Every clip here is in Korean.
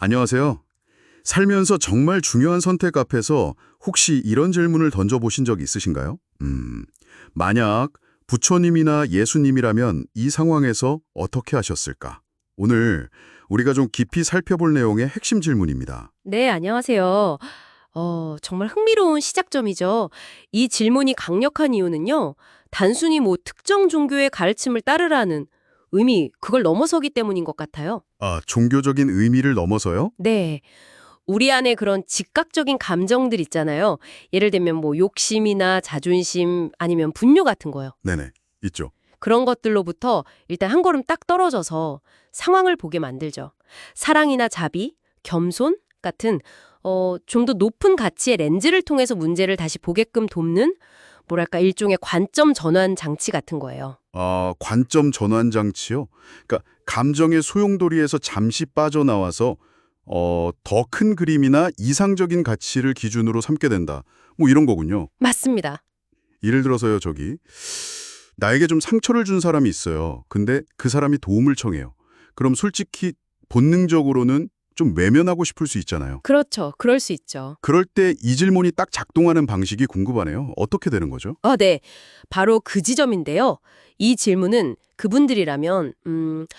안녕하세요. 살면서 정말 중요한 선택 앞에서 혹시 이런 질문을 던져보신 적 있으신가요? 만약 부처님이나 예수님이라면 이 상황에서 어떻게 하셨을까? 오늘 우리가 좀 깊이 살펴볼 내용의 핵심 질문입니다. 네, 안녕하세요. 정말 흥미로운 시작점이죠. 이 질문이 강력한 이유는요, 단순히 뭐 특정 종교의 가르침을 따르라는 의미, 그걸 넘어서기 때문인 것 같아요. 아, 종교적인 의미를 넘어서요? 네. 우리 안에 그런 즉각적인 감정들 있잖아요. 예를 들면 뭐 욕심이나 자존심 아니면 분노 같은 거요. 네네, 있죠. 그런 것들로부터 일단 한 걸음 딱 떨어져서 상황을 보게 만들죠. 사랑이나 자비, 겸손 같은 좀 더 높은 가치의 렌즈를 통해서 문제를 다시 보게끔 돕는 뭐랄까 일종의 관점 전환 장치 같은 거예요. 아, 관점 전환 장치요? 그러니까 감정의 소용돌이에서 잠시 빠져나와서 더 큰 그림이나 이상적인 가치를 기준으로 삼게 된다. 뭐 이런 거군요. 맞습니다. 예를 들어서요, 나에게 좀 상처를 준 사람이 있어요. 근데 그 사람이 도움을 청해요. 그럼 솔직히 본능적으로는 좀 외면하고 싶을 수 있잖아요. 그렇죠. 그럴 수 있죠. 그럴 때 이 질문이 딱 작동하는 방식이 궁금하네요. 어떻게 되는 거죠? 네. 바로 그 지점인데요. 이 질문은 그분들이라면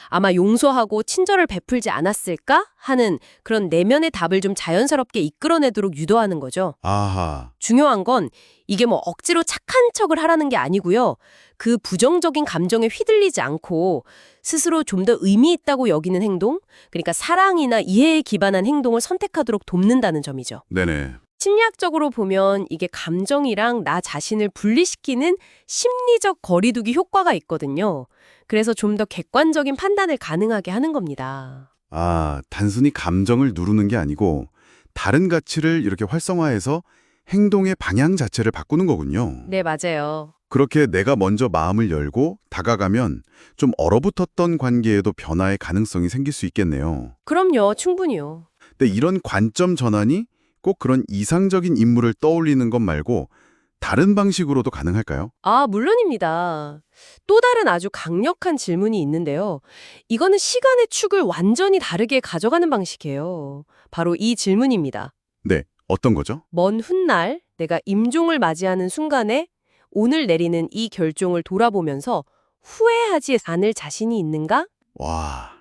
아마 용서하고 친절을 베풀지 않았을까 하는 그런 내면의 답을 좀 자연스럽게 이끌어내도록 유도하는 거죠. 아하, 중요한 건 이게 뭐 억지로 착한 척을 하라는 게 아니고요. 그 부정적인 감정에 휘둘리지 않고 스스로 좀 더 의미 있다고 여기는 행동, 그러니까 사랑이나 이해에 기반한 행동을 선택하도록 돕는다는 점이죠. 네네. 심리학적으로 보면 이게 감정이랑 나 자신을 분리시키는 심리적 거리두기 효과가 있거든요. 그래서 좀 더 객관적인 판단을 가능하게 하는 겁니다. 아, 단순히 감정을 누르는 게 아니고 다른 가치를 이렇게 활성화해서 행동의 방향 자체를 바꾸는 거군요. 네, 맞아요. 그렇게 내가 먼저 마음을 열고 다가가면 좀 얼어붙었던 관계에도 변화의 가능성이 생길 수 있겠네요. 그럼요, 충분히요. 근데 이런 관점 전환이 꼭 그런 이상적인 인물을 떠올리는 것 말고 다른 방식으로도 가능할까요? 물론입니다. 또 다른 아주 강력한 질문이 있는데요. 이거는 시간의 축을 완전히 다르게 가져가는 방식이에요. 바로 이 질문입니다. 네, 어떤 거죠? 먼 훗날 내가 임종을 맞이하는 순간에 오늘 내리는 이 결정을 돌아보면서 후회하지 않을 자신이 있는가? 와,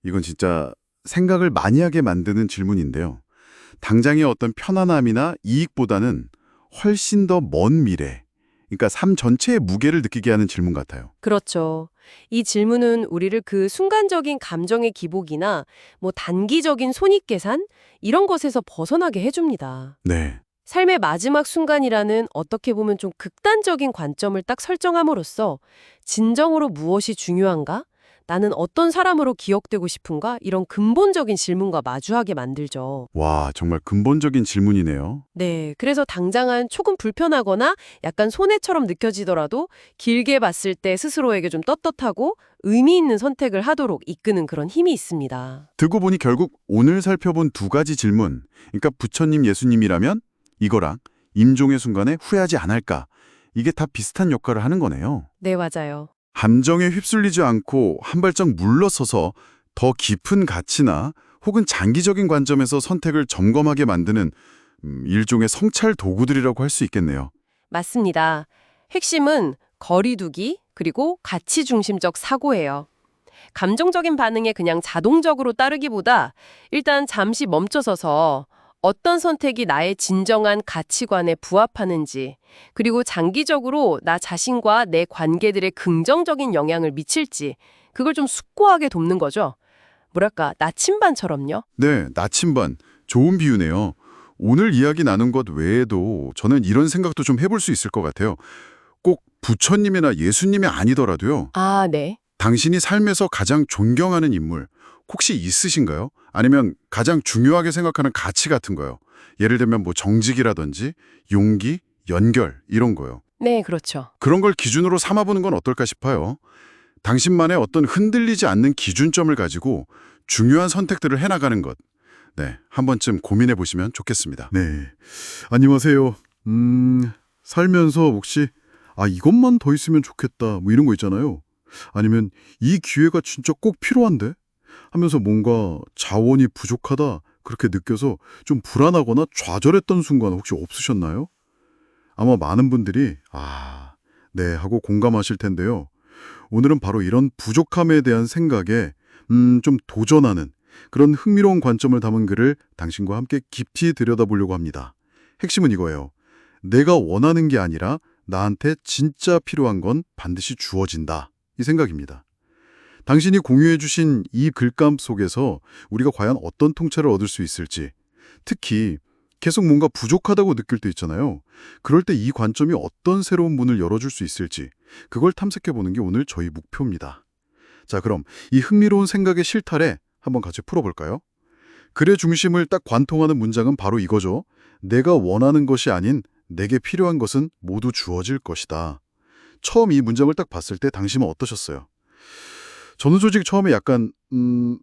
이건 진짜 생각을 많이 하게 만드는 질문인데요. 당장의 어떤 편안함이나 이익보다는 훨씬 더 먼 미래, 그러니까 삶 전체의 무게를 느끼게 하는 질문 같아요. 그렇죠. 이 질문은 우리를 그 순간적인 감정의 기복이나 뭐 단기적인 손익계산 이런 것에서 벗어나게 해줍니다. 네. 삶의 마지막 순간이라는 어떻게 보면 좀 극단적인 관점을 딱 설정함으로써 진정으로 무엇이 중요한가? 나는 어떤 사람으로 기억되고 싶은가? 이런 근본적인 질문과 마주하게 만들죠. 와, 정말 근본적인 질문이네요. 네, 그래서 당장은 조금 불편하거나 약간 손해처럼 느껴지더라도 길게 봤을 때 스스로에게 좀 떳떳하고 의미 있는 선택을 하도록 이끄는 그런 힘이 있습니다. 듣고 보니 결국 오늘 살펴본 두 가지 질문, 그러니까 부처님 예수님이라면 이거랑 임종의 순간에 후회하지 않을까, 이게 다 비슷한 역할을 하는 거네요. 네, 맞아요. 감정에 휩쓸리지 않고 한 발짝 물러서서 더 깊은 가치나 혹은 장기적인 관점에서 선택을 점검하게 만드는 일종의 성찰 도구들이라고 할 수 있겠네요. 맞습니다. 핵심은 거리두기 그리고 가치 중심적 사고예요. 감정적인 반응에 그냥 자동적으로 따르기보다 일단 잠시 멈춰서서 어떤 선택이 나의 진정한 가치관에 부합하는지, 그리고 장기적으로 나 자신과 내 관계들의 긍정적인 영향을 미칠지, 그걸 좀 숙고하게 돕는 거죠. 뭐랄까, 나침반처럼요. 네, 나침반. 좋은 비유네요. 오늘 이야기 나눈 것 외에도 저는 이런 생각도 좀 해볼 수 있을 것 같아요. 꼭 부처님이나 예수님이 아니더라도요. 네. 당신이 삶에서 가장 존경하는 인물 혹시 있으신가요? 아니면 가장 중요하게 생각하는 가치 같은 거요. 예를 들면 뭐 정직이라든지 용기, 연결 이런 거요. 네, 그렇죠. 그런 걸 기준으로 삼아보는 건 어떨까 싶어요. 당신만의 어떤 흔들리지 않는 기준점을 가지고 중요한 선택들을 해나가는 것. 네, 한 번쯤 고민해 보시면 좋겠습니다. 네, 안녕하세요. 살면서 혹시 이것만 더 있으면 좋겠다 뭐 이런 거 있잖아요. 아니면 이 기회가 진짜 꼭 필요한데? 하면서 뭔가 자원이 부족하다 그렇게 느껴서 좀 불안하거나 좌절했던 순간 혹시 없으셨나요? 아마 많은 분들이 네 하고 공감하실 텐데요. 오늘은 바로 이런 부족함에 대한 생각에 좀 도전하는 그런 흥미로운 관점을 담은 글을 당신과 함께 깊이 들여다보려고 합니다. 핵심은 이거예요. 내가 원하는 게 아니라 나한테 진짜 필요한 건 반드시 주어진다. 이 생각입니다. 당신이 공유해 주신 이 글감 속에서 우리가 과연 어떤 통찰을 얻을 수 있을지, 특히 계속 뭔가 부족하다고 느낄 때 있잖아요. 그럴 때 이 관점이 어떤 새로운 문을 열어줄 수 있을지, 그걸 탐색해보는 게 오늘 저희 목표입니다. 자, 그럼 이 흥미로운 생각의 실타래 한번 같이 풀어볼까요? 글의 중심을 딱 관통하는 문장은 바로 이거죠. 내가 원하는 것이 아닌 내게 필요한 것은 모두 주어질 것이다. 처음 이 문장을 딱 봤을 때 당신은 어떠셨어요? 저는 솔직히 처음에 약간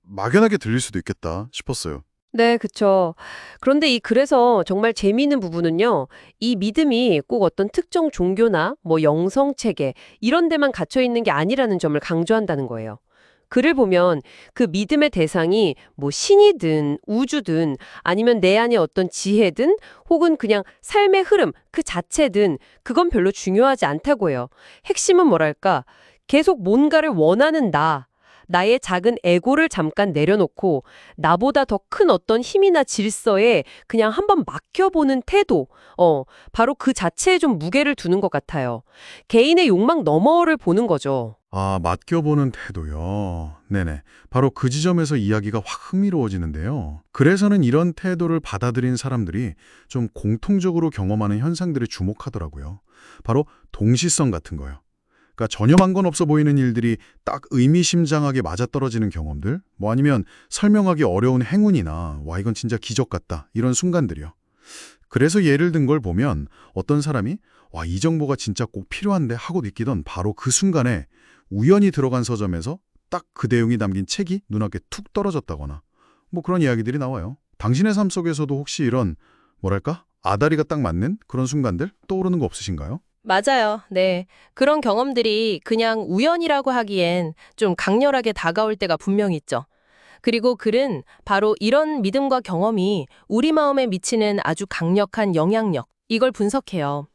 막연하게 들릴 수도 있겠다 싶었어요. 네, 그쵸. 그런데 이 글에서 정말 재미있는 부분은요, 이 믿음이 꼭 어떤 특정 종교나 뭐 영성체계 이런 데만 갇혀 있는 게 아니라는 점을 강조한다는 거예요. 글을 보면 그 믿음의 대상이 뭐 신이든 우주든 아니면 내 안에 어떤 지혜든 혹은 그냥 삶의 흐름 그 자체든 그건 별로 중요하지 않다고 해요. 핵심은 뭐랄까, 계속 뭔가를 원하는 나의 작은 에고를 잠깐 내려놓고 나보다 더 큰 어떤 힘이나 질서에 그냥 한번 맡겨보는 태도, 바로 그 자체에 좀 무게를 두는 것 같아요. 개인의 욕망 너머를 보는 거죠. 맡겨보는 태도요. 네네. 바로 그 지점에서 이야기가 확 흥미로워지는데요. 그래서는 이런 태도를 받아들인 사람들이 좀 공통적으로 경험하는 현상들에 주목하더라고요. 바로 동시성 같은 거요. 그러니까 전혀 상관없어 보이는 일들이 딱 의미심장하게 맞아떨어지는 경험들, 뭐 아니면 설명하기 어려운 행운이나 와 이건 진짜 기적 같다 이런 순간들이요. 그래서 예를 든 걸 보면 어떤 사람이 와 이 정보가 진짜 꼭 필요한데 하고 느끼던 바로 그 순간에 우연히 들어간 서점에서 딱 그 내용이 담긴 책이 눈앞에 툭 떨어졌다거나 뭐 그런 이야기들이 나와요. 당신의 삶 속에서도 혹시 이런 뭐랄까 아다리가 딱 맞는 그런 순간들 떠오르는 거 없으신가요? 맞아요. 네. 그런 경험들이 그냥 우연이라고 하기엔 좀 강렬하게 다가올 때가 분명히 있죠. 그리고 글은 바로 이런 믿음과 경험이 우리 마음에 미치는 아주 강력한 영향력, 이걸 분석해요.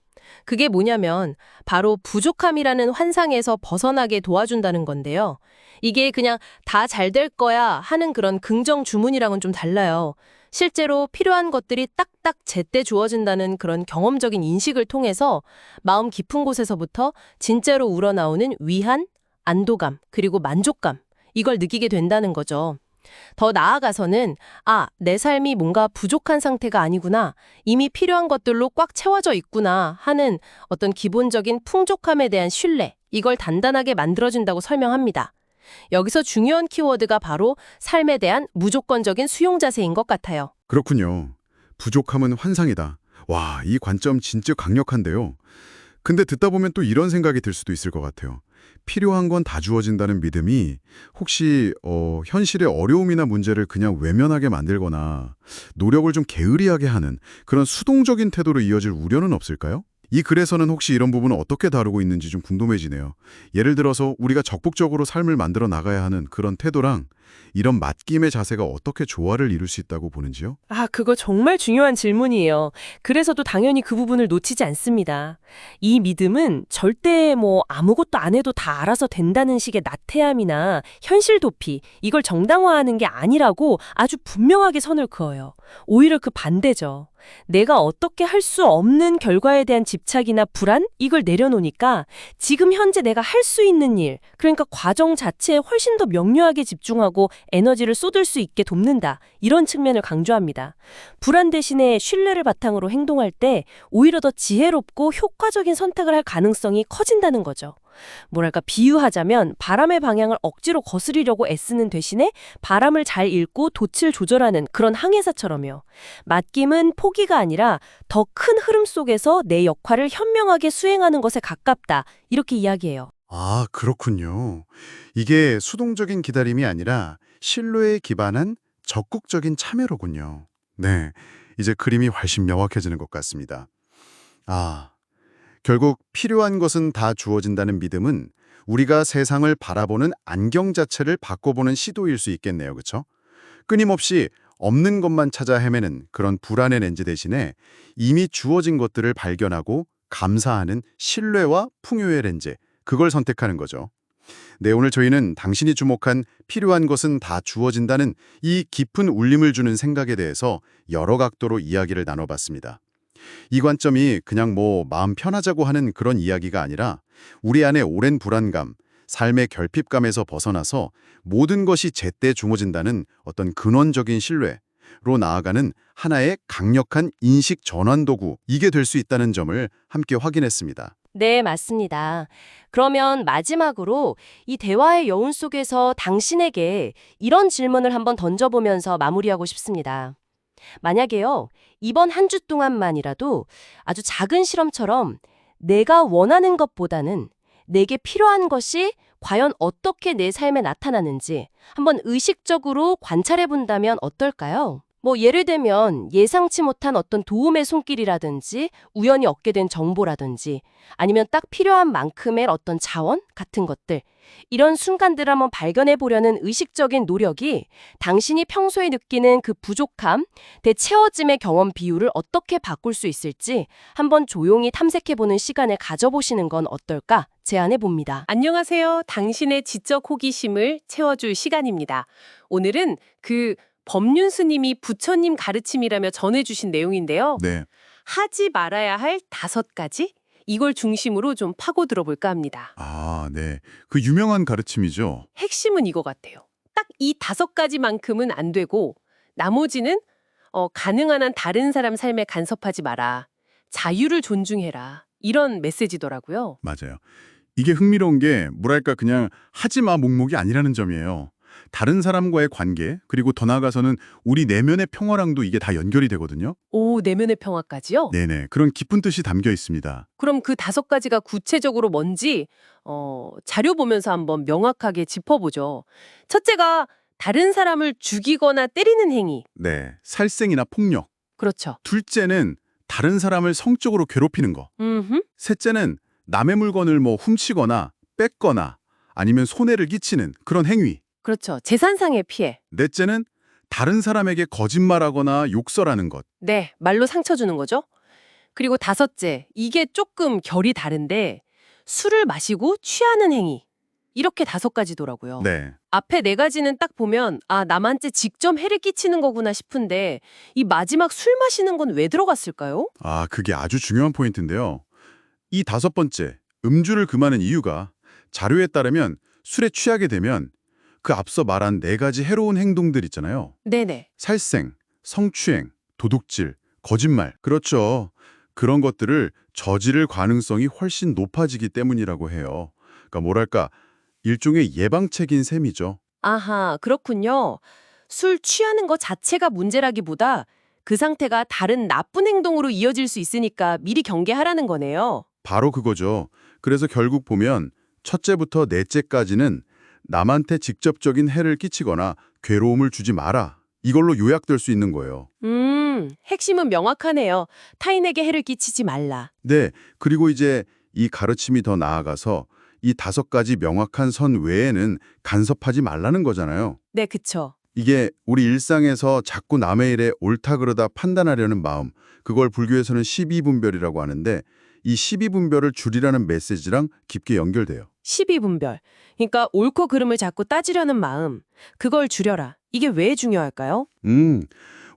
그게 뭐냐면 바로 부족함이라는 환상에서 벗어나게 도와준다는 건데요. 이게 그냥 다 잘 될 거야 하는 그런 긍정 주문이랑은 좀 달라요. 실제로 필요한 것들이 딱딱 제때 주어진다는 그런 경험적인 인식을 통해서 마음 깊은 곳에서부터 진짜로 우러나오는 위안, 안도감, 그리고 만족감, 이걸 느끼게 된다는 거죠. 더 나아가서는 내 삶이 뭔가 부족한 상태가 아니구나, 이미 필요한 것들로 꽉 채워져 있구나 하는 어떤 기본적인 풍족함에 대한 신뢰, 이걸 단단하게 만들어준다고 설명합니다. 여기서 중요한 키워드가 바로 삶에 대한 무조건적인 수용 자세인 것 같아요. 그렇군요. 부족함은 환상이다. 와, 이 관점 진짜 강력한데요. 근데 듣다 보면 또 이런 생각이 들 수도 있을 것 같아요. 필요한 건 다 주어진다는 믿음이 혹시 현실의 어려움이나 문제를 그냥 외면하게 만들거나 노력을 좀 게으리하게 하는 그런 수동적인 태도로 이어질 우려는 없을까요? 이 글에서는 혹시 이런 부분을 어떻게 다루고 있는지 좀 궁금해지네요. 예를 들어서 우리가 적극적으로 삶을 만들어 나가야 하는 그런 태도랑 이런 맡김의 자세가 어떻게 조화를 이룰 수 있다고 보는지요? 그거 정말 중요한 질문이에요. 그래서도 당연히 그 부분을 놓치지 않습니다. 이 믿음은 절대 뭐 아무것도 안 해도 다 알아서 된다는 식의 나태함이나 현실 도피, 이걸 정당화하는 게 아니라고 아주 분명하게 선을 그어요. 오히려 그 반대죠. 내가 어떻게 할 수 없는 결과에 대한 집착이나 불안? 이걸 내려놓으니까 지금 현재 내가 할 수 있는 일, 그러니까 과정 자체에 훨씬 더 명료하게 집중하고 에너지를 쏟을 수 있게 돕는다. 이런 측면을 강조합니다. 불안 대신에 신뢰를 바탕으로 행동할 때 오히려 더 지혜롭고 효과적인 선택을 할 가능성이 커진다는 거죠. 뭐랄까, 비유하자면 바람의 방향을 억지로 거스리려고 애쓰는 대신에 바람을 잘 읽고 돛을 조절하는 그런 항해사처럼요. 맡김은 포기가 아니라 더 큰 흐름 속에서 내 역할을 현명하게 수행하는 것에 가깝다. 이렇게 이야기해요. 그렇군요. 이게 수동적인 기다림이 아니라 신뢰에 기반한 적극적인 참여로군요. 네, 이제 그림이 훨씬 명확해지는 것 같습니다. 결국 필요한 것은 다 주어진다는 믿음은 우리가 세상을 바라보는 안경 자체를 바꿔보는 시도일 수 있겠네요. 그렇죠? 끊임없이 없는 것만 찾아 헤매는 그런 불안의 렌즈 대신에 이미 주어진 것들을 발견하고 감사하는 신뢰와 풍요의 렌즈, 그걸 선택하는 거죠. 네, 오늘 저희는 당신이 주목한 필요한 것은 다 주어진다는 이 깊은 울림을 주는 생각에 대해서 여러 각도로 이야기를 나눠봤습니다. 이 관점이 그냥 마음 편하자고 하는 그런 이야기가 아니라 우리 안에 오랜 불안감, 삶의 결핍감에서 벗어나서 모든 것이 제때 주어진다는 어떤 근원적인 신뢰로 나아가는 하나의 강력한 인식 전환 도구, 이게 될 수 있다는 점을 함께 확인했습니다. 네, 맞습니다. 그러면 마지막으로 이 대화의 여운 속에서 당신에게 이런 질문을 한번 던져보면서 마무리하고 싶습니다. 만약에요, 이번 한 주 동안만이라도 아주 작은 실험처럼 내가 원하는 것보다는 내게 필요한 것이 과연 어떻게 내 삶에 나타나는지 한번 의식적으로 관찰해 본다면 어떨까요? 예를 들면 예상치 못한 어떤 도움의 손길이라든지 우연히 얻게 된 정보라든지 아니면 딱 필요한 만큼의 어떤 자원 같은 것들, 이런 순간들을 한번 발견해 보려는 의식적인 노력이 당신이 평소에 느끼는 그 부족함, 대채워짐의 경험 비율을 어떻게 바꿀 수 있을지 한번 조용히 탐색해 보는 시간을 가져보시는 건 어떨까 제안해 봅니다. 안녕하세요. 당신의 지적 호기심을 채워줄 시간입니다. 오늘은 법륜 스님이 부처님 가르침이라며 전해주신 내용인데요. 네. 하지 말아야 할 5가지? 이걸 중심으로 좀 파고 들어볼까 합니다. 아, 네. 그 유명한 가르침이죠. 핵심은 이거 같아요. 딱 이 5가지만큼은 안 되고 나머지는 가능한 한 다른 사람 삶에 간섭하지 마라. 자유를 존중해라. 이런 메시지더라고요. 맞아요. 이게 흥미로운 게 뭐랄까 그냥 하지 마 목록이 아니라는 점이에요. 다른 사람과의 관계, 그리고 더 나아가서는 우리 내면의 평화랑도 이게 다 연결이 되거든요. 오, 내면의 평화까지요? 네네. 그런 깊은 뜻이 담겨 있습니다. 그럼 그 5가지가 구체적으로 뭔지 자료 보면서 한번 명확하게 짚어보죠. 첫째가 다른 사람을 죽이거나 때리는 행위. 네. 살생이나 폭력. 그렇죠. 둘째는 다른 사람을 성적으로 괴롭히는 거. 셋째는 남의 물건을 훔치거나 뺏거나 아니면 손해를 끼치는 그런 행위. 그렇죠. 재산상의 피해. 넷째는 다른 사람에게 거짓말하거나 욕설하는 것. 네, 말로 상처 주는 거죠. 그리고 5째, 이게 조금 결이 다른데 술을 마시고 취하는 행위. 이렇게 5가지더라고요. 네. 앞에 4가지는 딱 보면 남한테 직접 해를 끼치는 거구나 싶은데 이 마지막 술 마시는 건 왜 들어갔을까요? 아, 그게 아주 중요한 포인트인데요. 이 5번째, 음주를 금하는 이유가 자료에 따르면 술에 취하게 되면 그 앞서 말한 4가지 해로운 행동들 있잖아요. 네네. 살생, 성추행, 도둑질, 거짓말. 그렇죠. 그런 것들을 저지를 가능성이 훨씬 높아지기 때문이라고 해요. 그러니까 뭐랄까 일종의 예방책인 셈이죠. 아하, 그렇군요. 술 취하는 것 자체가 문제라기보다 그 상태가 다른 나쁜 행동으로 이어질 수 있으니까 미리 경계하라는 거네요. 바로 그거죠. 그래서 결국 보면 첫째부터 넷째까지는 남한테 직접적인 해를 끼치거나 괴로움을 주지 마라. 이걸로 요약될 수 있는 거예요. 핵심은 명확하네요. 타인에게 해를 끼치지 말라. 네, 그리고 이제 이 가르침이 더 나아가서 이 5가지 명확한 선 외에는 간섭하지 말라는 거잖아요. 네, 그쵸. 이게 우리 일상에서 자꾸 남의 일에 옳다 그러다 판단하려는 마음, 그걸 불교에서는 12분별이라고 하는데 이 12분별을 줄이라는 메시지랑 깊게 연결돼요. 12분별. 그러니까 옳고 그름을 자꾸 따지려는 마음. 그걸 줄여라. 이게 왜 중요할까요?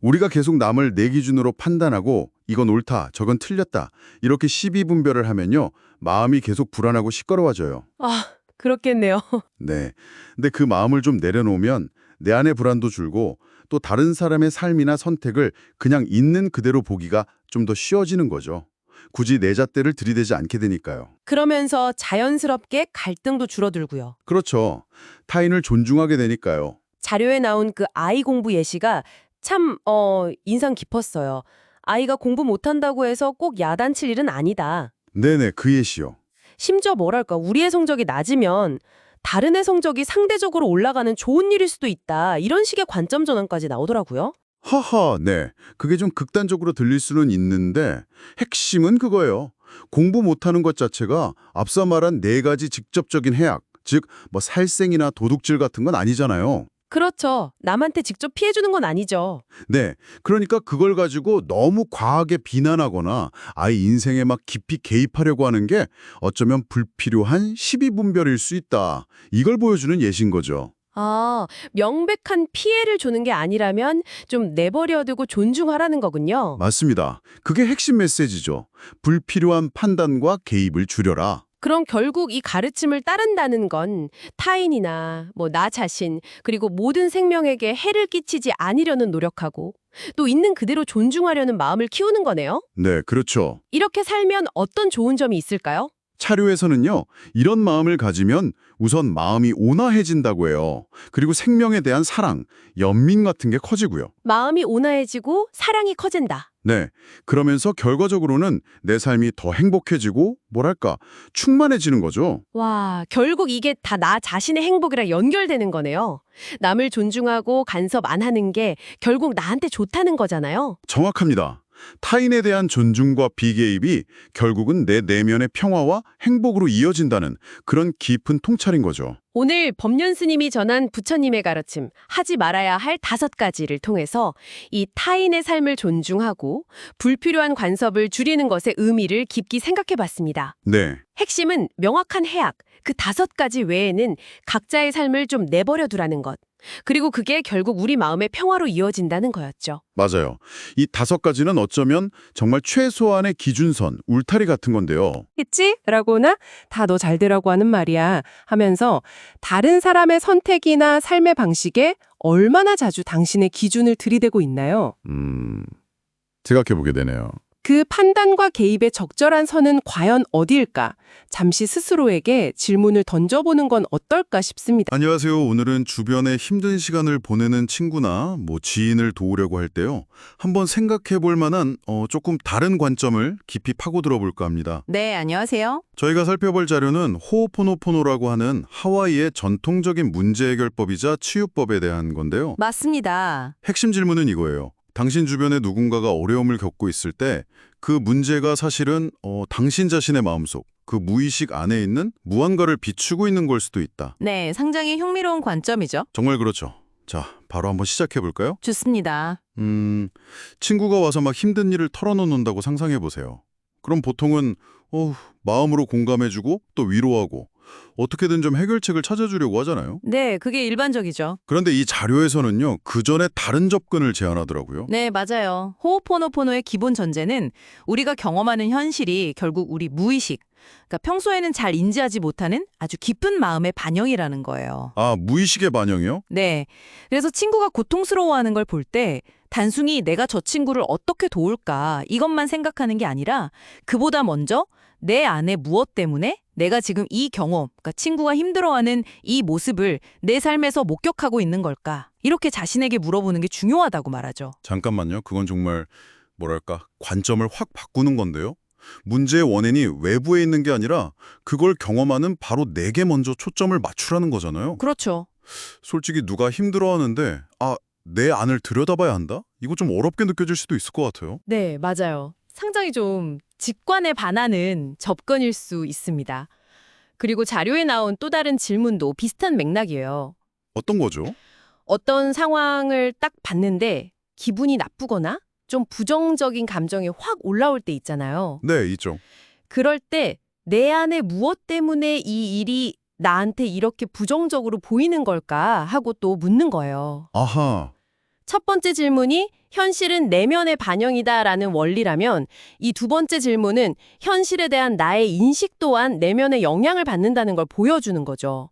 우리가 계속 남을 내 기준으로 판단하고 이건 옳다, 저건 틀렸다. 이렇게 12분별을 하면요. 마음이 계속 불안하고 시끄러워져요. 그렇겠네요. 네. 근데 그 마음을 좀 내려놓으면 내 안의 불안도 줄고 또 다른 사람의 삶이나 선택을 그냥 있는 그대로 보기가 좀 더 쉬워지는 거죠. 굳이 내 잣대를 들이대지 않게 되니까요. 그러면서 자연스럽게 갈등도 줄어들고요. 그렇죠. 타인을 존중하게 되니까요. 자료에 나온 그 아이 공부 예시가 참 인상 깊었어요. 아이가 공부 못한다고 해서 꼭 야단칠 일은 아니다. 네네, 그 예시요. 심지어 뭐랄까 우리의 성적이 낮으면 다른 애 성적이 상대적으로 올라가는 좋은 일일 수도 있다. 이런 식의 관점 전환까지 나오더라고요. 하하, 네. 그게 좀 극단적으로 들릴 수는 있는데 핵심은 그거예요. 공부 못하는 것 자체가 앞서 말한 네 가지 직접적인 해악, 즉 뭐 살생이나 도둑질 같은 건 아니잖아요. 그렇죠. 남한테 직접 피해주는 건 아니죠. 네, 그러니까 그걸 가지고 너무 과하게 비난하거나 아이 인생에 막 깊이 개입하려고 하는 게 어쩌면 불필요한 시비분별일 수 있다. 이걸 보여주는 예시인 거죠. 아, 명백한 피해를 주는 게 아니라면 좀 내버려두고 존중하라는 거군요. 맞습니다. 그게 핵심 메시지죠. 불필요한 판단과 개입을 줄여라. 그럼 결국 이 가르침을 따른다는 건 타인이나 뭐 나 자신 그리고 모든 생명에게 해를 끼치지 않으려는 노력하고 또 있는 그대로 존중하려는 마음을 키우는 거네요. 네, 그렇죠. 이렇게 살면 어떤 좋은 점이 있을까요? 차류에서는요, 이런 마음을 가지면 우선 마음이 온화해진다고 해요. 그리고 생명에 대한 사랑, 연민 같은 게 커지고요. 마음이 온화해지고 사랑이 커진다. 네, 그러면서 결과적으로는 내 삶이 더 행복해지고, 뭐랄까, 충만해지는 거죠. 와, 결국 이게 다 나 자신의 행복이랑 연결되는 거네요. 남을 존중하고 간섭 안 하는 게 결국 나한테 좋다는 거잖아요. 정확합니다. 타인에 대한 존중과 비개입이 결국은 내 내면의 평화와 행복으로 이어진다는 그런 깊은 통찰인 거죠. 오늘 법륜 스님이 전한 부처님의 가르침, 하지 말아야 할 5가지를 통해서 이 타인의 삶을 존중하고 불필요한 간섭을 줄이는 것의 의미를 깊이 생각해 봤습니다. 네, 핵심은 명확한 해악, 그 5가지 외에는 각자의 삶을 좀 내버려 두라는 것. 그리고 그게 결국 우리 마음의 평화로 이어진다는 거였죠. 맞아요. 이 5가지는 어쩌면 정말 최소한의 기준선, 울타리 같은 건데요. 했지? 라거나 다 너 잘 되라고 하는 말이야 하면서 다른 사람의 선택이나 삶의 방식에 얼마나 자주 당신의 기준을 들이대고 있나요? 생각해보게 되네요. 그 판단과 개입의 적절한 선은 과연 어디일까? 잠시 스스로에게 질문을 던져보는 건 어떨까 싶습니다. 안녕하세요. 오늘은 주변에 힘든 시간을 보내는 친구나 지인을 도우려고 할 때요. 한번 생각해 볼 만한 조금 다른 관점을 깊이 파고들어 볼까 합니다. 네, 안녕하세요. 저희가 살펴볼 자료는 호오포노포노라고 하는 하와이의 전통적인 문제 해결법이자 치유법에 대한 건데요. 맞습니다. 핵심 질문은 이거예요. 당신 주변에 누군가가 어려움을 겪고 있을 때 그 문제가 사실은 당신 자신의 마음속, 그 무의식 안에 있는 무언가를 비추고 있는 걸 수도 있다. 네, 상당히 흥미로운 관점이죠. 정말 그렇죠. 자, 바로 한번 시작해 볼까요? 좋습니다. 친구가 와서 막 힘든 일을 털어놓는다고 상상해 보세요. 그럼 보통은 마음으로 공감해주고 또 위로하고 어떻게든 좀 해결책을 찾아주려고 하잖아요. 네, 그게 일반적이죠. 그런데 이 자료에서는요, 그 전에 다른 접근을 제안하더라고요. 네, 맞아요. 호오포노포노의 기본 전제는 우리가 경험하는 현실이 결국 우리 무의식, 그러니까 평소에는 잘 인지하지 못하는 아주 깊은 마음의 반영이라는 거예요. 아, 무의식의 반영이요? 네, 그래서 친구가 고통스러워하는 걸 볼 때 단순히 내가 저 친구를 어떻게 도울까 이것만 생각하는 게 아니라 그보다 먼저 내 안에 무엇 때문에 내가 지금 이 경험, 그러니까 친구가 힘들어하는 이 모습을 내 삶에서 목격하고 있는 걸까? 이렇게 자신에게 물어보는 게 중요하다고 말하죠. 잠깐만요. 그건 정말 뭐랄까 관점을 확 바꾸는 건데요. 문제의 원인이 외부에 있는 게 아니라 그걸 경험하는 바로 내게 먼저 초점을 맞추라는 거잖아요. 그렇죠. 솔직히 누가 힘들어하는데 내 안을 들여다봐야 한다? 이거 좀 어렵게 느껴질 수도 있을 것 같아요. 네, 맞아요. 상당히 좀 직관에 반하는 접근일 수 있습니다. 그리고 자료에 나온 또 다른 질문도 비슷한 맥락이에요. 어떤 거죠? 어떤 상황을 딱 봤는데 기분이 나쁘거나 좀 부정적인 감정이 확 올라올 때 있잖아요. 네, 있죠. 그럴 때 내 안에 무엇 때문에 이 일이 나한테 이렇게 부정적으로 보이는 걸까 하고 또 묻는 거예요. 아하. 첫 번째 질문이 현실은 내면의 반영이다라는 원리라면 이 두 번째 질문은 현실에 대한 나의 인식 또한 내면에 영향을 받는다는 걸 보여주는 거죠.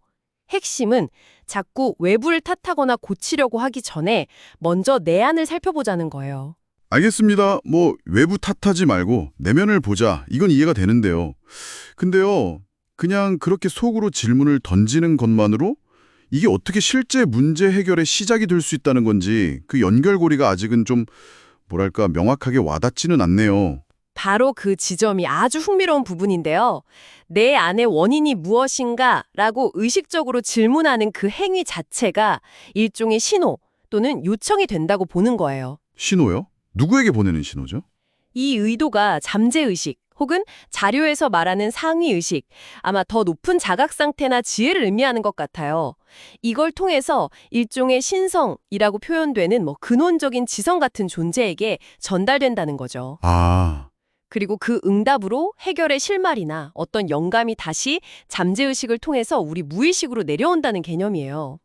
핵심은 자꾸 외부를 탓하거나 고치려고 하기 전에 먼저 내 안을 살펴보자는 거예요. 알겠습니다. 외부 탓하지 말고 내면을 보자. 이건 이해가 되는데요. 근데요, 그냥 그렇게 속으로 질문을 던지는 것만으로 이게 어떻게 실제 문제 해결의 시작이 될 수 있다는 건지 그 연결고리가 아직은 좀 뭐랄까 명확하게 와닿지는 않네요. 바로 그 지점이 아주 흥미로운 부분인데요. 내 안의 원인이 무엇인가라고 의식적으로 질문하는 그 행위 자체가 일종의 신호 또는 요청이 된다고 보는 거예요. 신호요? 누구에게 보내는 신호죠? 이 의도가 잠재의식 혹은 자료에서 말하는 상위의식, 아마 더 높은 자각 상태나 지혜를 의미하는 것 같아요. 이걸 통해서 일종의 신성이라고 표현되는 근원적인 지성 같은 존재에게 전달된다는 거죠. 아, 그리고 그 응답으로 해결의 실마리나 어떤 영감이 다시 잠재의식을 통해서 우리 무의식으로 내려온다는 개념이에요.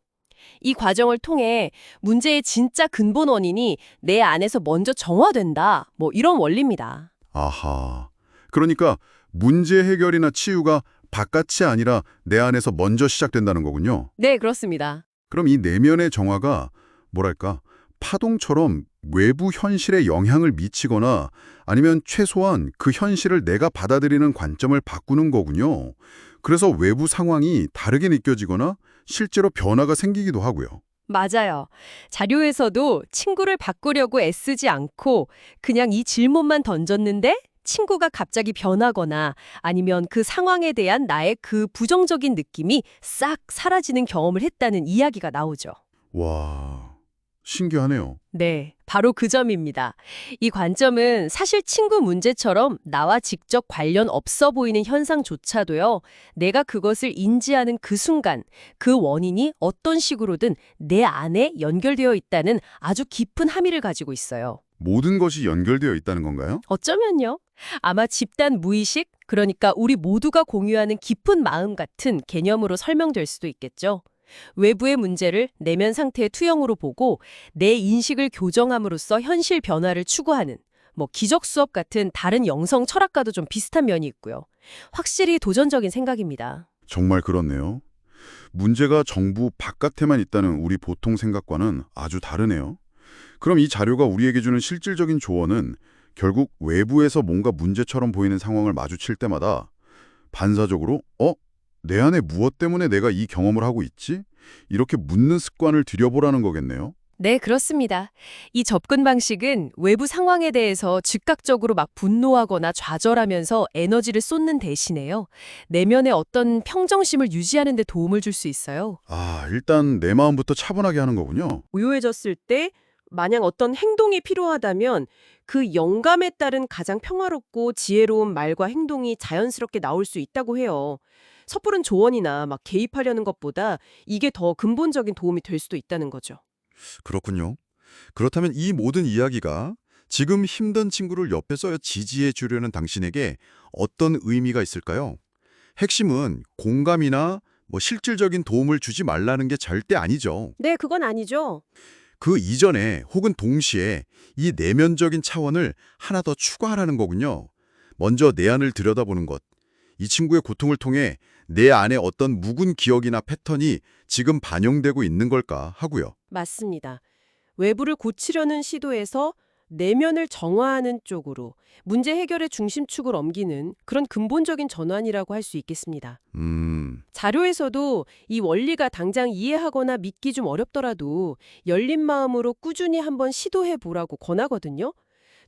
이 과정을 통해 문제의 진짜 근본 원인이 내 안에서 먼저 정화된다. 이런 원리입니다. 아하. 그러니까 문제 해결이나 치유가 바깥이 아니라 내 안에서 먼저 시작된다는 거군요. 네, 그렇습니다. 그럼 이 내면의 정화가 뭐랄까 파동처럼 외부 현실에 영향을 미치거나 아니면 최소한 그 현실을 내가 받아들이는 관점을 바꾸는 거군요. 그래서 외부 상황이 다르게 느껴지거나 실제로 변화가 생기기도 하고요. 맞아요. 자료에서도 친구를 바꾸려고 애쓰지 않고 그냥 이 질문만 던졌는데 친구가 갑자기 변하거나 아니면 그 상황에 대한 나의 그 부정적인 느낌이 싹 사라지는 경험을 했다는 이야기가 나오죠. 와, 신기하네요. 네, 바로 그 점입니다. 이 관점은 사실 친구 문제처럼 나와 직접 관련 없어 보이는 현상조차도요, 내가 그것을 인지하는 그 순간, 그 원인이 어떤 식으로든 내 안에 연결되어 있다는 아주 깊은 함의를 가지고 있어요. 모든 것이 연결되어 있다는 건가요? 어쩌면요. 아마 집단 무의식, 그러니까 우리 모두가 공유하는 깊은 마음 같은 개념으로 설명될 수도 있겠죠. 외부의 문제를 내면 상태의 투영으로 보고 내 인식을 교정함으로써 현실 변화를 추구하는 기적 수업 같은 다른 영성 철학과도 좀 비슷한 면이 있고요. 확실히 도전적인 생각입니다. 정말 그렇네요. 문제가 정부 바깥에만 있다는 우리 보통 생각과는 아주 다르네요. 그럼 이 자료가 우리에게 주는 실질적인 조언은 결국 외부에서 뭔가 문제처럼 보이는 상황을 마주칠 때마다 반사적으로 내 안에 무엇 때문에 내가 이 경험을 하고 있지? 이렇게 묻는 습관을 들여보라는 거겠네요. 네, 그렇습니다. 이 접근 방식은 외부 상황에 대해서 즉각적으로 막 분노하거나 좌절하면서 에너지를 쏟는 대신에요. 내면의 어떤 평정심을 유지하는 데 도움을 줄 수 있어요. 아, 일단 내 마음부터 차분하게 하는 거군요. 고요해졌을 때 만약 어떤 행동이 필요하다면 그 영감에 따른 가장 평화롭고 지혜로운 말과 행동이 자연스럽게 나올 수 있다고 해요. 섣부른 조언이나 막 개입하려는 것보다 이게 더 근본적인 도움이 될 수도 있다는 거죠. 그렇군요. 그렇다면 이 모든 이야기가 지금 힘든 친구를 옆에서 지지해 주려는 당신에게 어떤 의미가 있을까요? 핵심은 공감이나 실질적인 도움을 주지 말라는 게 절대 아니죠. 네, 그건 아니죠. 그 이전에 혹은 동시에 이 내면적인 차원을 하나 더 추가하라는 거군요. 먼저 내 안을 들여다보는 것. 이 친구의 고통을 통해 내 안에 어떤 묵은 기억이나 패턴이 지금 반영되고 있는 걸까 하고요. 맞습니다. 외부를 고치려는 시도에서 내면을 정화하는 쪽으로 문제 해결의 중심축을 옮기는 그런 근본적인 전환이라고 할 수 있겠습니다. 자료에서도 이 원리가 당장 이해하거나 믿기 좀 어렵더라도 열린 마음으로 꾸준히 한번 시도해 보라고 권하거든요.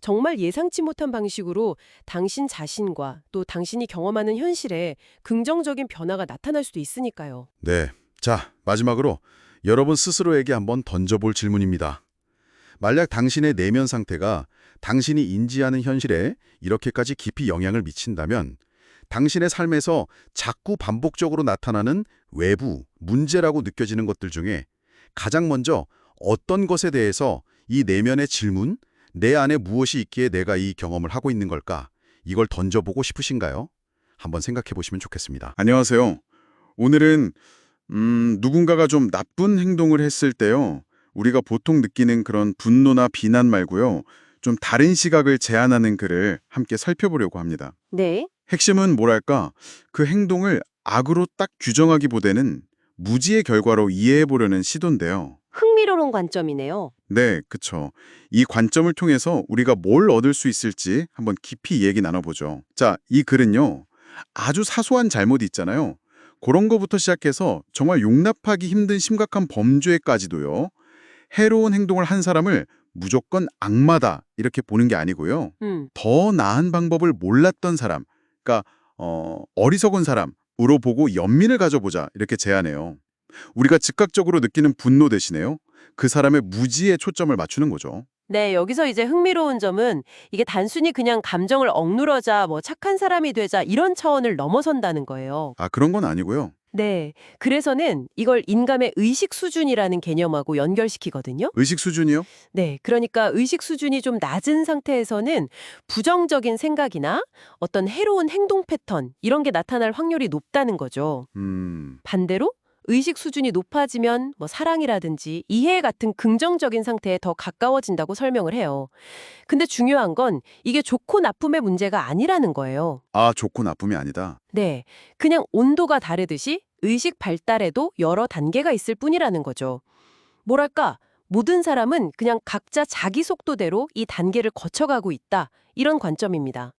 정말 예상치 못한 방식으로 당신 자신과 또 당신이 경험하는 현실에 긍정적인 변화가 나타날 수도 있으니까요. 네. 자, 마지막으로 여러분 스스로에게 한번 던져볼 질문입니다. 만약 당신의 내면 상태가 당신이 인지하는 현실에 이렇게까지 깊이 영향을 미친다면 당신의 삶에서 자꾸 반복적으로 나타나는 외부, 문제라고 느껴지는 것들 중에 가장 먼저 어떤 것에 대해서 이 내면의 질문, 내 안에 무엇이 있기에 내가 이 경험을 하고 있는 걸까? 이걸 던져보고 싶으신가요? 한번 생각해 보시면 좋겠습니다. 안녕하세요. 오늘은 누군가가 좀 나쁜 행동을 했을 때요. 우리가 보통 느끼는 그런 분노나 비난 말고요. 좀 다른 시각을 제안하는 글을 함께 살펴보려고 합니다. 네. 핵심은 뭐랄까? 그 행동을 악으로 딱 규정하기보다는 무지의 결과로 이해해보려는 시도인데요. 흥미로운 관점이네요. 네, 그쵸. 이 관점을 통해서 우리가 뭘 얻을 수 있을지 한번 깊이 얘기 나눠보죠. 자, 이 글은요. 아주 사소한 잘못이 있잖아요. 그런 거부터 시작해서 정말 용납하기 힘든 심각한 범죄까지도요. 해로운 행동을 한 사람을 무조건 악마다 이렇게 보는 게 아니고요. 더 나은 방법을 몰랐던 사람, 그러니까 어리석은 사람으로 보고 연민을 가져보자 이렇게 제안해요. 우리가 즉각적으로 느끼는 분노 대신에요. 그 사람의 무지에 초점을 맞추는 거죠. 네, 여기서 이제 흥미로운 점은 이게 단순히 그냥 감정을 억누르자, 착한 사람이 되자 이런 차원을 넘어선다는 거예요. 아, 그런 건 아니고요. 네, 그래서는 이걸 인감의 의식 수준이라는 개념하고 연결시키거든요. 의식 수준이요? 네, 그러니까 의식 수준이 좀 낮은 상태에서는 부정적인 생각이나 어떤 해로운 행동 패턴 이런 게 나타날 확률이 높다는 거죠. 반대로 의식 수준이 높아지면 사랑이라든지 이해 같은 긍정적인 상태에 더 가까워진다고 설명을 해요. 근데 중요한 건 이게 좋고 나쁨의 문제가 아니라는 거예요. 아, 좋고 나쁨이 아니다. 네, 그냥 온도가 다르듯이 의식 발달에도 여러 단계가 있을 뿐이라는 거죠. 뭐랄까, 모든 사람은 그냥 각자 자기 속도대로 이 단계를 거쳐가고 있다. 이런 관점입니다.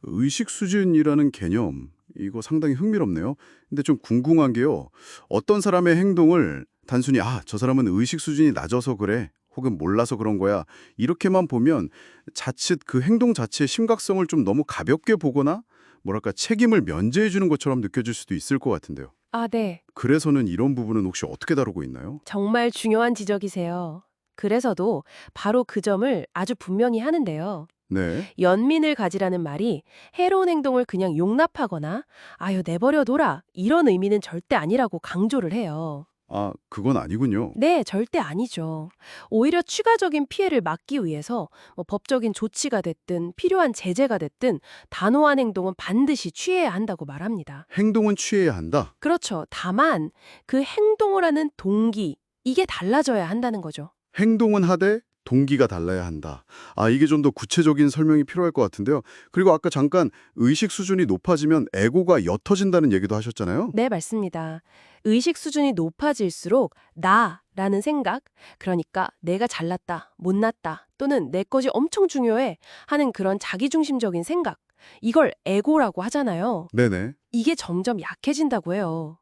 의식 수준이라는 개념, 이거 상당히 흥미롭네요. 근데 좀 궁금한 게요. 어떤 사람의 행동을 단순히 저 사람은 의식 수준이 낮아서 그래, 혹은 몰라서 그런 거야, 이렇게만 보면 자칫 그 행동 자체의 심각성을 좀 너무 가볍게 보거나 뭐랄까 책임을 면제해 주는 것처럼 느껴질 수도 있을 것 같은데요. 아, 네. 그래서는 이런 부분은 혹시 어떻게 다루고 있나요? 정말 중요한 지적이세요. 그래서도 바로 그 점을 아주 분명히 하는데요. 네. 연민을 가지라는 말이 해로운 행동을 그냥 용납하거나 아유 내버려둬라 이런 의미는 절대 아니라고 강조를 해요. 아, 그건 아니군요. 네, 절대 아니죠. 오히려 추가적인 피해를 막기 위해서 법적인 조치가 됐든 필요한 제재가 됐든 단호한 행동은 반드시 취해야 한다고 말합니다. 행동은 취해야 한다. 그렇죠. 다만 그 행동을 하는 동기, 이게 달라져야 한다는 거죠. 행동은 하되 동기가 달라야 한다. 아, 이게 좀 더 구체적인 설명이 필요할 것 같은데요. 그리고 아까 잠깐 의식 수준이 높아지면 에고가 옅어진다는 얘기도 하셨잖아요. 네, 맞습니다. 의식 수준이 높아질수록 나라는 생각, 그러니까 내가 잘났다, 못났다, 또는 내 것이 엄청 중요해 하는 그런 자기중심적인 생각, 이걸 에고라고 하잖아요. 네네. 이게 점점 약해진다고 해요.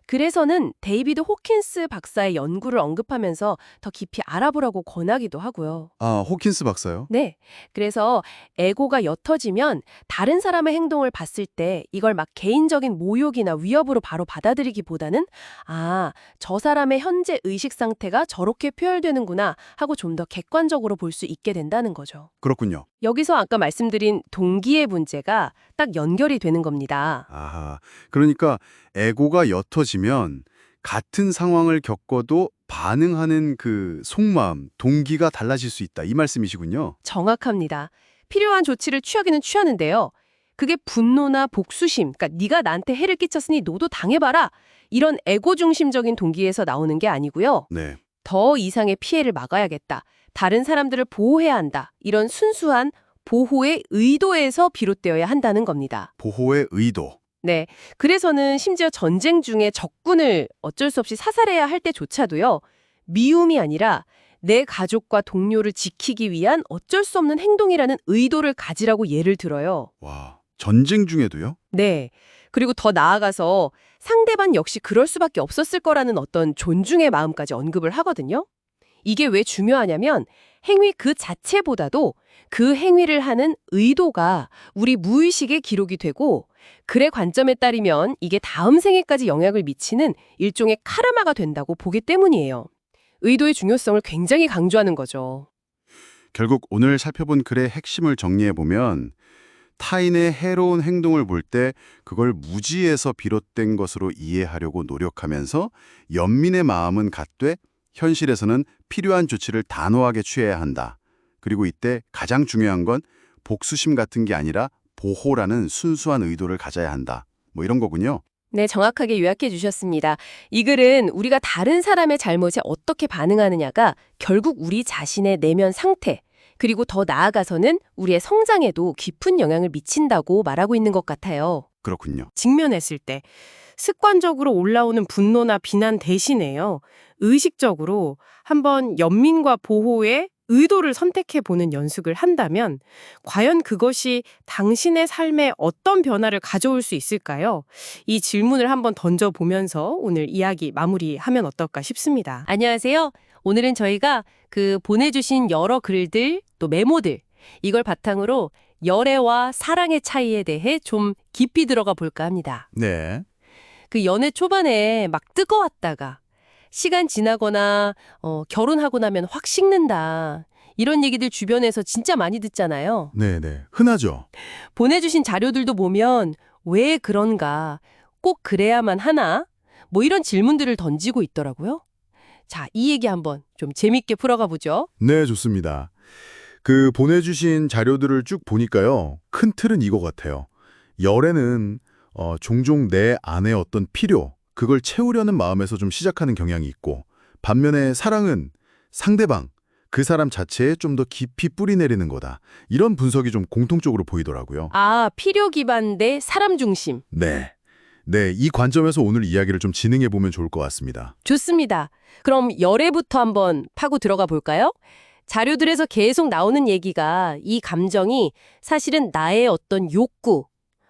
그래서는 데이비드 호킨스 박사의 연구를 언급하면서 더 깊이 알아보라고 권하기도 하고요. 아, 호킨스 박사요? 네. 그래서 에고가 옅어지면 다른 사람의 행동을 봤을 때 이걸 막 개인적인 모욕이나 위협으로 바로 받아들이기보다는 저 사람의 현재 의식 상태가 저렇게 표현되는구나 하고 좀 더 객관적으로 볼 수 있게 된다는 거죠. 그렇군요. 여기서 아까 말씀드린 동기의 문제가 딱 연결이 되는 겁니다. 아하. 그러니까 에고가 옅어지면 같은 상황을 겪어도 반응하는 그 속마음, 동기가 달라질 수 있다. 이 말씀이시군요. 정확합니다. 필요한 조치를 취하기는 취하는데요. 그게 분노나 복수심, 그러니까 네가 나한테 해를 끼쳤으니 너도 당해봐라. 이런 에고 중심적인 동기에서 나오는 게 아니고요. 네. 더 이상의 피해를 막아야겠다. 다른 사람들을 보호해야 한다. 이런 순수한 보호의 의도에서 비롯되어야 한다는 겁니다. 보호의 의도. 네. 그래서는 심지어 전쟁 중에 적군을 어쩔 수 없이 사살해야 할 때조차도요. 미움이 아니라 내 가족과 동료를 지키기 위한 어쩔 수 없는 행동이라는 의도를 가지라고 예를 들어요. 와, 전쟁 중에도요? 네. 그리고 더 나아가서 상대방 역시 그럴 수밖에 없었을 거라는 어떤 존중의 마음까지 언급을 하거든요. 이게 왜 중요하냐면 행위 그 자체보다도 그 행위를 하는 의도가 우리 무의식에 기록이 되고 글의 관점에 따르면 이게 다음 생에까지 영향을 미치는 일종의 카르마가 된다고 보기 때문이에요. 의도의 중요성을 굉장히 강조하는 거죠. 결국 오늘 살펴본 글의 핵심을 정리해보면 타인의 해로운 행동을 볼 때 그걸 무지에서 비롯된 것으로 이해하려고 노력하면서 연민의 마음은 갖되 현실에서는 필요한 조치를 단호하게 취해야 한다. 그리고 이때 가장 중요한 건 복수심 같은 게 아니라 보호라는 순수한 의도를 가져야 한다. 뭐 이런 거군요. 네, 정확하게 요약해 주셨습니다. 이 글은 우리가 다른 사람의 잘못에 어떻게 반응하느냐가 결국 우리 자신의 내면 상태, 그리고 더 나아가서는 우리의 성장에도 깊은 영향을 미친다고 말하고 있는 것 같아요. 그렇군요. 직면했을 때 습관적으로 올라오는 분노나 비난 대신에요. 의식적으로 한번 연민과 보호의 의도를 선택해보는 연습을 한다면 과연 그것이 당신의 삶에 어떤 변화를 가져올 수 있을까요? 이 질문을 한번 던져보면서 오늘 이야기 마무리하면 어떨까 싶습니다. 안녕하세요. 오늘은 저희가 그 보내주신 여러 글들, 또 메모들, 이걸 바탕으로 열애와 사랑의 차이에 대해 좀 깊이 들어가 볼까 합니다. 네. 그 연애 초반에 막 뜨거웠다가 시간 지나거나 결혼하고 나면 확 식는다. 이런 얘기들 주변에서 진짜 많이 듣잖아요. 네네. 흔하죠. 보내주신 자료들도 보면 왜 그런가, 꼭 그래야만 하나, 뭐 이런 질문들을 던지고 있더라고요. 자, 이 얘기 한번 좀 재밌게 풀어가 보죠. 네, 좋습니다. 보내주신 자료들을 쭉 보니까요. 큰 틀은 이거 같아요. 열애는 종종 내 안의 어떤 필요, 그걸 채우려는 마음에서 좀 시작하는 경향이 있고, 반면에 사랑은 상대방, 그 사람 자체에 좀 더 깊이 뿌리 내리는 거다. 이런 분석이 좀 공통적으로 보이더라고요. 아, 필요 기반 대 사람 중심. 네. 네, 이 관점에서 오늘 이야기를 좀 진행해 보면 좋을 것 같습니다. 좋습니다. 그럼 열애부터 한번 파고 들어가 볼까요? 자료들에서 계속 나오는 얘기가 이 감정이 사실은 나의 어떤 욕구,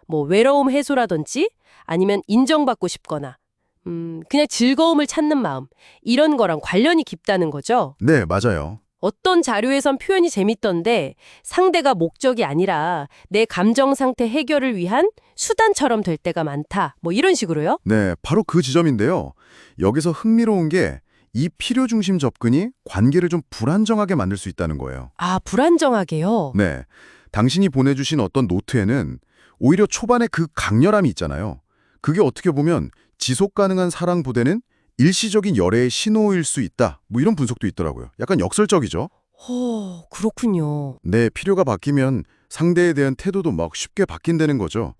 뭐 외로움 해소라든지 아니면 인정받고 싶거나 그냥 즐거움을 찾는 마음, 이런 거랑 관련이 깊다는 거죠. 네, 맞아요. 어떤 자료에선 표현이 재밌던데 상대가 목적이 아니라 내 감정 상태 해결을 위한 수단처럼 될 때가 많다. 뭐 이런 식으로요. 네, 바로 그 지점인데요. 여기서 흥미로운 게 이 필요 중심 접근이 관계를 좀 불안정하게 만들 수 있다는 거예요. 아, 불안정하게요. 네, 당신이 보내주신 어떤 노트에는 오히려 초반에 그 강렬함이 있잖아요. 그게 어떻게 보면 지속 가능한 사랑 부대는 일시적인 열애의 신호일 수 있다. 뭐 이런 분석도 있더라고요. 약간 역설적이죠. 그렇군요. 내 필요가 바뀌면 상대에 대한 태도도 막 쉽게 바뀐다는 거죠.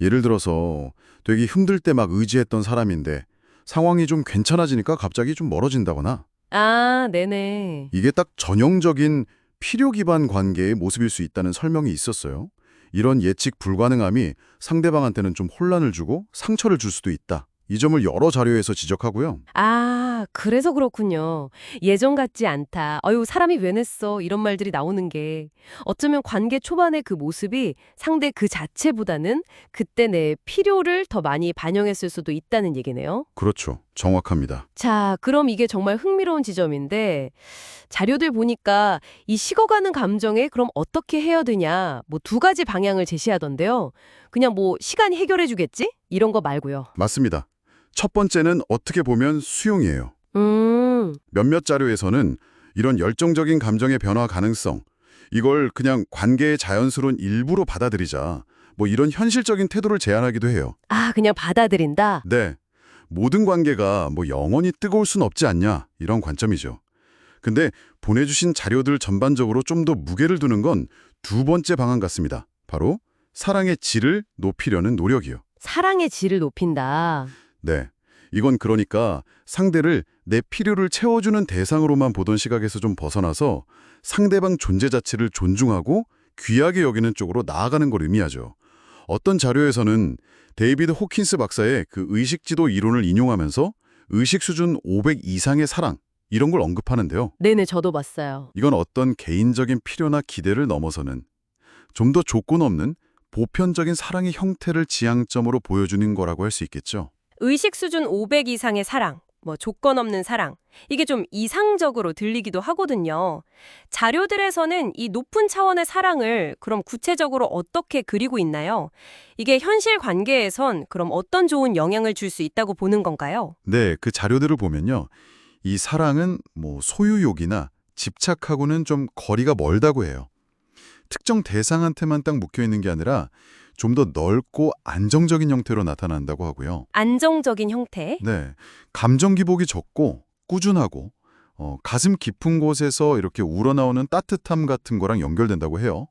예를 들어서 되게 힘들 때 막 의지했던 사람인데 상황이 좀 괜찮아지니까 갑자기 좀 멀어진다거나, 아, 네네. 이게 딱 전형적인 필요 기반 관계의 모습일 수 있다는 설명이 있었어요. 이런 예측 불가능함이 상대방한테는 좀 혼란을 주고 상처를 줄 수도 있다. 이 점을 여러 자료에서 지적하고요. 아, 그래서 그렇군요. 예전 같지 않다. 아유, 사람이 왜 냈어. 이런 말들이 나오는 게 어쩌면 관계 초반의 그 모습이 상대 그 자체보다는 그때 내 필요를 더 많이 반영했을 수도 있다는 얘기네요. 그렇죠. 정확합니다. 자, 그럼 이게 정말 흥미로운 지점인데 자료들 보니까 이 식어가는 감정에 그럼 어떻게 해야 되냐, 뭐 두 가지 방향을 제시하던데요. 그냥 뭐 시간이 해결해 주겠지? 이런 거 말고요. 맞습니다. 첫 번째는 어떻게 보면 수용이에요. 몇몇 자료에서는 이런 열정적인 감정의 변화 가능성, 이걸 그냥 관계의 자연스러운 일부로 받아들이자, 뭐 이런 현실적인 태도를 제안하기도 해요. 아, 그냥 받아들인다? 네, 모든 관계가 뭐 영원히 뜨거울 순 없지 않냐, 이런 관점이죠. 근데 보내주신 자료들 전반적으로 좀 더 무게를 두는 건 두 번째 방안 같습니다. 바로 사랑의 질을 높이려는 노력이요. 사랑의 질을 높인다. 네, 이건 그러니까 상대를 내 필요를 채워주는 대상으로만 보던 시각에서 좀 벗어나서 상대방 존재 자체를 존중하고 귀하게 여기는 쪽으로 나아가는 걸 의미하죠. 어떤 자료에서는 데이비드 호킨스 박사의 그 의식지도 이론을 인용하면서 의식 수준 500 이상의 사랑, 이런 걸 언급하는데요. 네네, 저도 봤어요. 이건 어떤 개인적인 필요나 기대를 넘어서는 좀 더 조건 없는 보편적인 사랑의 형태를 지향점으로 보여주는 거라고 할 수 있겠죠. 의식 수준 500 이상의 사랑, 뭐 조건 없는 사랑, 이게 좀 이상적으로 들리기도 하거든요. 자료들에서는 이 높은 차원의 사랑을 그럼 구체적으로 어떻게 그리고 있나요? 이게 현실 관계에선 그럼 어떤 좋은 영향을 줄 수 있다고 보는 건가요? 네, 그 자료들을 보면요. 이 사랑은 뭐 소유욕이나 집착하고는 좀 거리가 멀다고 해요. 특정 대상한테만 딱 묶여있는 게 아니라 좀 더 넓고 안정적인 형태로 나타난다고 하고요. 안정적인 형태? 네, 감정 기복이 적고 꾸준하고 가슴 깊은 곳에서 이렇게 우러나오는 따뜻함 같은 거랑 연결된다고 해요.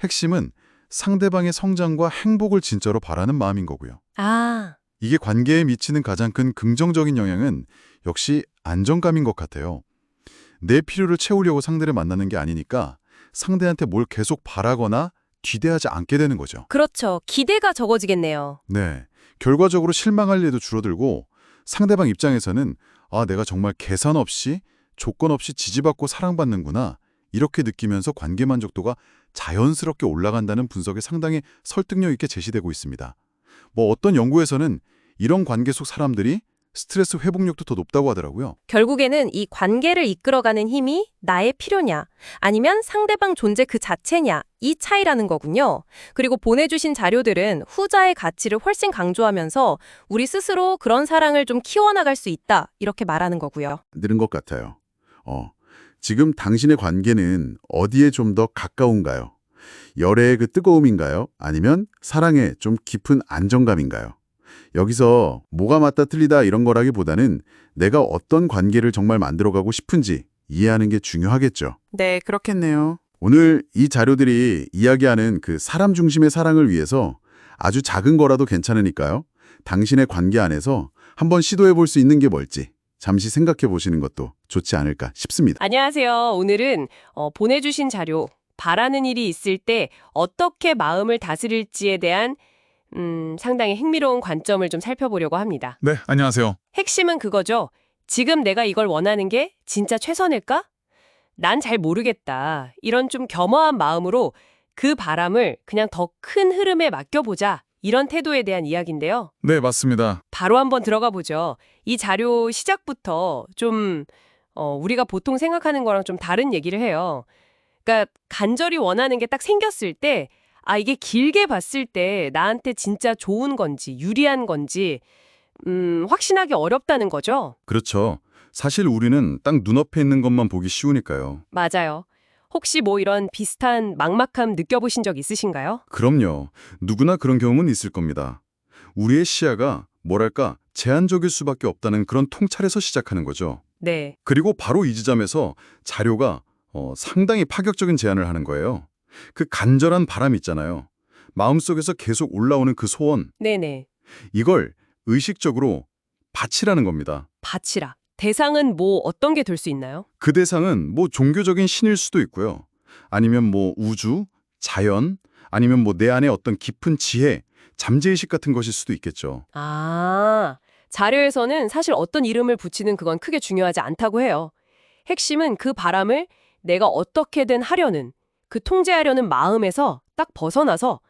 핵심은 상대방의 성장과 행복을 진짜로 바라는 마음인 거고요. 아, 이게 관계에 미치는 가장 큰 긍정적인 영향은 역시 안정감인 것 같아요. 내 필요를 채우려고 상대를 만나는 게 아니니까 상대한테 뭘 계속 바라거나 기대하지 않게 되는 거죠. 그렇죠. 기대가 적어지겠네요. 네, 결과적으로 실망할 일도 줄어들고 상대방 입장에서는 아, 내가 정말 계산 없이 조건 없이 지지받고 사랑받는구나, 이렇게 느끼면서 관계 만족도가 자연스럽게 올라간다는 분석이 상당히 설득력 있게 제시되고 있습니다. 뭐 어떤 연구에서는 이런 관계 속 사람들이 스트레스 회복력도 더 높다고 하더라고요. 결국에는 이 관계를 이끌어가는 힘이 나의 필요냐, 아니면 상대방 존재 그 자체냐, 이 차이라는 거군요. 그리고 보내주신 자료들은 후자의 가치를 훨씬 강조하면서 우리 스스로 그런 사랑을 좀 키워나갈 수 있다, 이렇게 말하는 거고요. 늘은 것 같아요. 지금 당신의 관계는 어디에 좀 더 가까운가요? 열애의 그 뜨거움인가요? 아니면 사랑의 좀 깊은 안정감인가요? 여기서 뭐가 맞다 틀리다 이런 거라기보다는 내가 어떤 관계를 정말 만들어가고 싶은지 이해하는 게 중요하겠죠. 네, 그렇겠네요. 오늘 이 자료들이 이야기하는 그 사람 중심의 사랑을 위해서 아주 작은 거라도 괜찮으니까요. 당신의 관계 안에서 한번 시도해 볼 수 있는 게 뭘지 잠시 생각해 보시는 것도 좋지 않을까 싶습니다. 안녕하세요. 오늘은 보내주신 자료, 바라는 일이 있을 때 어떻게 마음을 다스릴지에 대한 상당히 흥미로운 관점을 좀 살펴보려고 합니다. 네, 안녕하세요. 핵심은 그거죠. 지금 내가 이걸 원하는 게 진짜 최선일까? 난 잘 모르겠다. 이런 좀 겸허한 마음으로 그 바람을 그냥 더 큰 흐름에 맡겨보자. 이런 태도에 대한 이야기인데요. 네, 맞습니다. 바로 한번 들어가 보죠. 이 자료 시작부터 좀 우리가 보통 생각하는 거랑 좀 다른 얘기를 해요. 그러니까 간절히 원하는 게 딱 생겼을 때 이게 길게 봤을 때 나한테 진짜 좋은 건지 유리한 건지 확신하기 어렵다는 거죠. 그렇죠. 사실 우리는 딱 눈앞에 있는 것만 보기 쉬우니까요. 맞아요. 혹시 뭐 이런 비슷한 막막함 느껴보신 적 있으신가요? 그럼요. 누구나 그런 경험은 있을 겁니다. 우리의 시야가 뭐랄까 제한적일 수밖에 없다는 그런 통찰에서 시작하는 거죠. 네. 그리고 바로 이 지점에서 자료가 상당히 파격적인 제안을 하는 거예요. 그 간절한 바람 있잖아요. 마음속에서 계속 올라오는 그 소원, 네네. 이걸 의식적으로 바치라는 겁니다. 바치라. 대상은 뭐 어떤 게 될 수 있나요? 그 대상은 뭐 종교적인 신일 수도 있고요. 아니면 뭐 우주, 자연, 아니면 뭐 내 안에 어떤 깊은 지혜, 잠재의식 같은 것일 수도 있겠죠. 자료에서는 사실 어떤 이름을 붙이는 그건 크게 중요하지 않다고 해요. 핵심은 그 바람을 내가 어떻게든 하려는, 그 통제하려는 마음에서 딱 벗어나서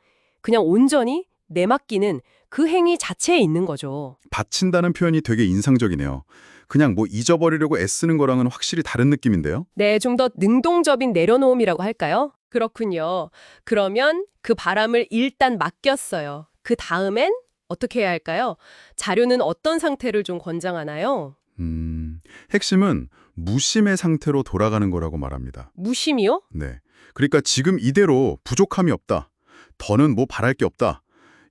그냥 온전히 내맡기는 그 행위 자체에 있는 거죠. 바친다는 표현이 되게 인상적이네요. 그냥 뭐 잊어버리려고 애쓰는 거랑은 확실히 다른 느낌인데요. 네, 좀 더 능동적인 내려놓음이라고 할까요? 그렇군요. 그러면 그 바람을 일단 맡겼어요. 그 다음엔 어떻게 해야 할까요? 자료는 어떤 상태를 좀 권장하나요? 핵심은 무심의 상태로 돌아가는 거라고 말합니다. 무심이요? 네. 그러니까 지금 이대로 부족함이 없다. 더는 뭐 바랄 게 없다.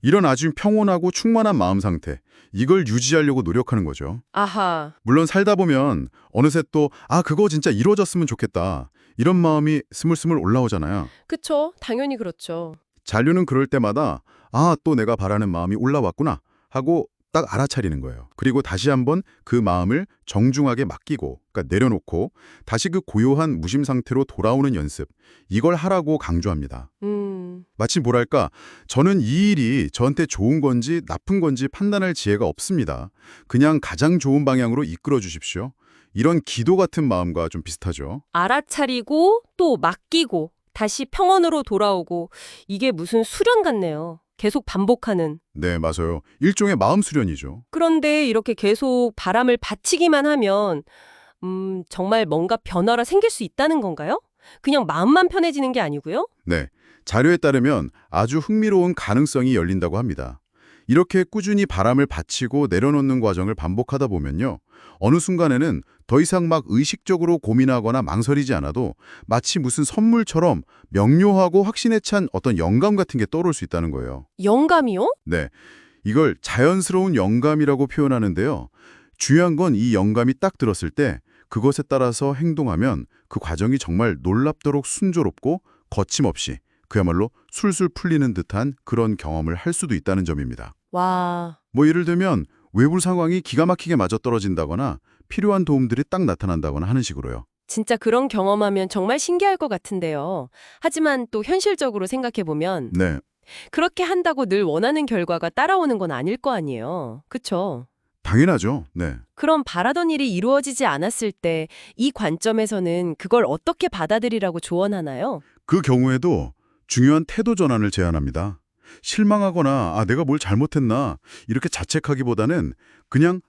이런 아주 평온하고 충만한 마음 상태. 이걸 유지하려고 노력하는 거죠. 아하. 물론 살다 보면 어느새 또 그거 진짜 이루어졌으면 좋겠다. 이런 마음이 스물스물 올라오잖아요. 그쵸. 당연히 그렇죠. 잔류는 그럴 때마다 또 내가 바라는 마음이 올라왔구나 하고 딱 알아차리는 거예요. 그리고 다시 한번 그 마음을 정중하게 맡기고, 그러니까 내려놓고 다시 그 고요한 무심 상태로 돌아오는 연습. 이걸 하라고 강조합니다. 마치 뭐랄까, 저는 이 일이 저한테 좋은 건지 나쁜 건지 판단할 지혜가 없습니다. 그냥 가장 좋은 방향으로 이끌어 주십시오. 이런 기도 같은 마음과 좀 비슷하죠. 알아차리고 또 맡기고 다시 평온으로 돌아오고 이게 무슨 수련 같네요. 계속 반복하는. 네, 맞아요. 일종의 마음 수련이죠. 그런데 이렇게 계속 바람을 받치기만 하면 정말 뭔가 변화가 생길 수 있다는 건가요? 그냥 마음만 편해지는 게 아니고요? 네, 자료에 따르면 아주 흥미로운 가능성이 열린다고 합니다. 이렇게 꾸준히 바람을 받치고 내려놓는 과정을 반복하다 보면요. 어느 순간에는 더 이상 막 의식적으로 고민하거나 망설이지 않아도 마치 무슨 선물처럼 명료하고 확신에 찬 어떤 영감 같은 게 떠오를 수 있다는 거예요. 영감이요? 네, 이걸 자연스러운 영감이라고 표현하는데요. 중요한 건 이 영감이 딱 들었을 때 그것에 따라서 행동하면 그 과정이 정말 놀랍도록 순조롭고 거침없이 그야말로 술술 풀리는 듯한 그런 경험을 할 수도 있다는 점입니다. 와. 뭐 예를 들면 외부 상황이 기가 막히게 맞아떨어진다거나 필요한 도움들이 딱 나타난다거나 하는 식으로요. 진짜 그런 경험하면 정말 신기할 것 같은데요. 하지만 또 현실적으로 생각해보면 네, 그렇게 한다고 늘 원하는 결과가 따라오는 건 아닐 거 아니에요. 그쵸? 당연하죠. 네. 그럼 바라던 일이 이루어지지 않았을 때 이 관점에서는 그걸 어떻게 받아들이라고 조언하나요? 그 경우에도 중요한 태도 전환을 제안합니다. 실망하거나 내가 뭘 잘못했나 이렇게 자책하기보다는 그냥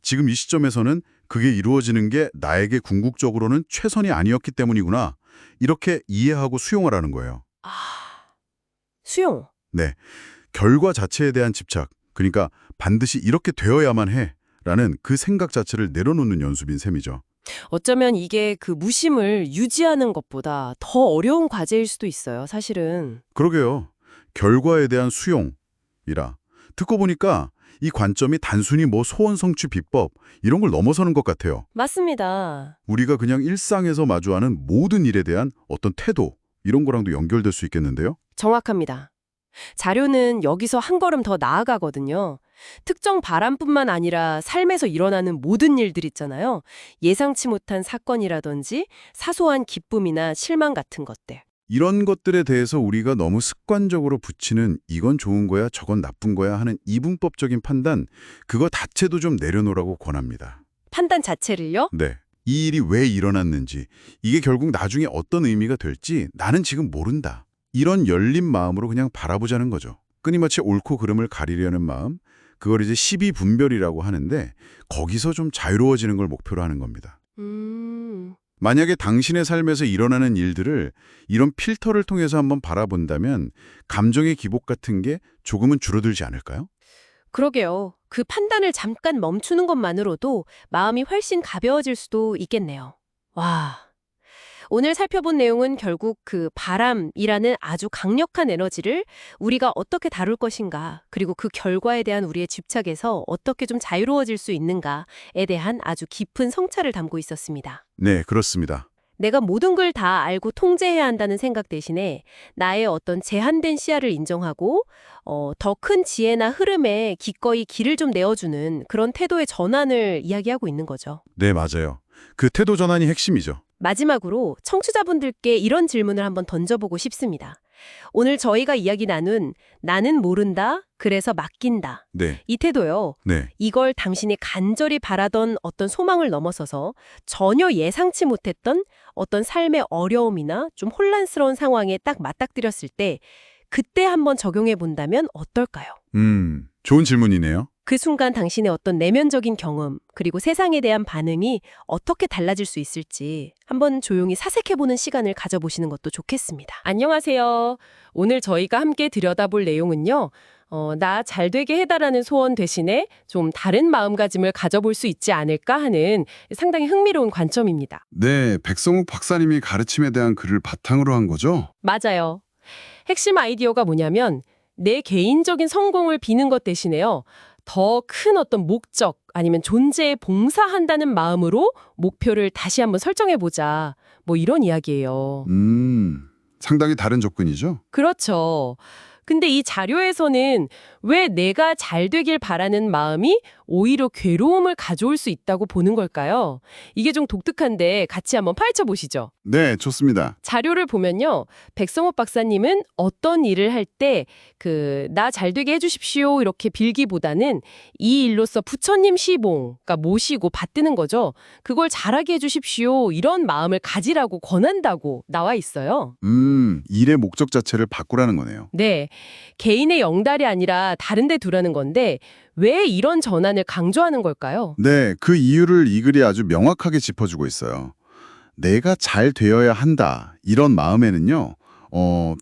지금 이 시점에서는 그게 이루어지는 게 나에게 궁극적으로는 최선이 아니었기 때문이구나 이렇게 이해하고 수용하라는 거예요. 수용. 네, 결과 자체에 대한 집착, 그러니까 반드시 이렇게 되어야만 해라는 그 생각 자체를 내려놓는 연습인 셈이죠. 어쩌면 이게 그 무심을 유지하는 것보다 더 어려운 과제일 수도 있어요, 사실은. 그러게요. 결과에 대한 수용이라. 듣고 보니까 이 관점이 단순히 뭐 소원 성취 비법 이런 걸 넘어서는 것 같아요. 맞습니다. 우리가 그냥 일상에서 마주하는 모든 일에 대한 어떤 태도 이런 거랑도 연결될 수 있겠는데요? 정확합니다. 자료는 여기서 한 걸음 더 나아가거든요. 특정 바람뿐만 아니라 삶에서 일어나는 모든 일들 있잖아요. 예상치 못한 사건이라든지 사소한 기쁨이나 실망 같은 것들. 이런 것들에 대해서 우리가 너무 습관적으로 붙이는 이건 좋은 거야, 저건 나쁜 거야 하는 이분법적인 판단, 그거 자체도 좀 내려놓으라고 권합니다. 판단 자체를요? 네. 이 일이 왜 일어났는지, 이게 결국 나중에 어떤 의미가 될지 나는 지금 모른다. 이런 열린 마음으로 그냥 바라보자는 거죠. 끊임없이 옳고 그름을 가리려는 마음, 그걸 이제 시비분별이라고 하는데 거기서 좀 자유로워지는 걸 목표로 하는 겁니다. 만약에 당신의 삶에서 일어나는 일들을 이런 필터를 통해서 한번 바라본다면 감정의 기복 같은 게 조금은 줄어들지 않을까요? 그러게요. 그 판단을 잠깐 멈추는 것만으로도 마음이 훨씬 가벼워질 수도 있겠네요. 와. 오늘 살펴본 내용은 결국 그 바람이라는 아주 강력한 에너지를 우리가 어떻게 다룰 것인가, 그리고 그 결과에 대한 우리의 집착에서 어떻게 좀 자유로워질 수 있는가에 대한 아주 깊은 성찰을 담고 있었습니다. 네, 그렇습니다. 내가 모든 걸 다 알고 통제해야 한다는 생각 대신에 나의 어떤 제한된 시야를 인정하고 더 큰 지혜나 흐름에 기꺼이 길을 좀 내어주는 그런 태도의 전환을 이야기하고 있는 거죠. 네, 맞아요. 그 태도 전환이 핵심이죠. 마지막으로 청취자분들께 이런 질문을 한번 던져보고 싶습니다. 오늘 저희가 이야기 나눈 나는 모른다, 그래서 맡긴다. 네, 이 태도요. 네. 이걸 당신이 간절히 바라던 어떤 소망을 넘어서서 전혀 예상치 못했던 어떤 삶의 어려움이나 좀 혼란스러운 상황에 딱 맞닥뜨렸을 때 그때 한번 적용해 본다면 어떨까요? 좋은 질문이네요. 그 순간 당신의 어떤 내면적인 경험, 그리고 세상에 대한 반응이 어떻게 달라질 수 있을지 한번 조용히 사색해보는 시간을 가져보시는 것도 좋겠습니다. 안녕하세요. 오늘 저희가 함께 들여다볼 내용은요. 나 잘되게 해달라는 소원 대신에 좀 다른 마음가짐을 가져볼 수 있지 않을까 하는 상당히 흥미로운 관점입니다. 네, 백성욱 박사님이 가르침에 대한 글을 바탕으로 한 거죠? 맞아요. 핵심 아이디어가 뭐냐면 내 개인적인 성공을 비는 것 대신에요. 더 큰 어떤 목적 아니면 존재에 봉사한다는 마음으로 목표를 다시 한번 설정해보자. 뭐 이런 이야기예요. 상당히 다른 접근이죠? 그렇죠. 근데 이 자료에서는 왜 내가 잘 되길 바라는 마음이 오히려 괴로움을 가져올 수 있다고 보는 걸까요? 이게 좀 독특한데 같이 한번 파헤쳐 보시죠. 네, 좋습니다. 자료를 보면요. 백성호 박사님은 어떤 일을 할 때 나 잘 되게 해주십시오 이렇게 빌기보다는 이 일로서 부처님 시봉, 그러니까 모시고 받드는 거죠. 그걸 잘하게 해주십시오 이런 마음을 가지라고 권한다고 나와 있어요. 일의 목적 자체를 바꾸라는 거네요. 네. 개인의 영달이 아니라 다른 데 두라는 건데 왜 이런 전환을 강조하는 걸까요? 네, 그 이유를 이 글이 아주 명확하게 짚어주고 있어요. 내가 잘 되어야 한다. 이런 마음에는요.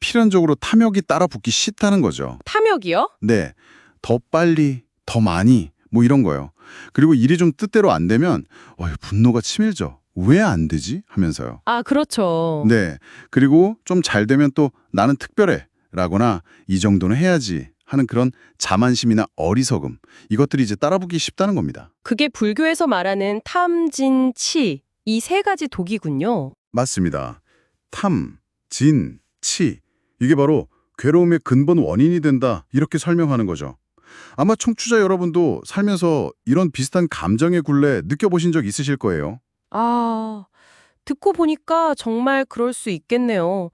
필연적으로 탐욕이 따라 붙기 쉽다는 거죠. 탐욕이요? 네, 더 빨리, 더 많이 뭐 이런 거요. 그리고 일이 좀 뜻대로 안 되면 분노가 치밀죠. 왜 안 되지? 하면서요. 아, 그렇죠. 네, 그리고 좀 잘 되면 또 나는 특별해 라거나 이 정도는 해야지 하는 그런 자만심이나 어리석음 이것들이 이제 따라붙기 쉽다는 겁니다. 그게 불교에서 말하는 탐, 진, 치 이 세 가지 독이군요. 맞습니다. 탐, 진, 치. 이게 바로 괴로움의 근본 원인이 된다. 이렇게 설명하는 거죠. 아마 청취자 여러분도 살면서 이런 비슷한 감정의 굴레 느껴보신 적 있으실 거예요. 아, 듣고 보니까 정말 그럴 수 있겠네요.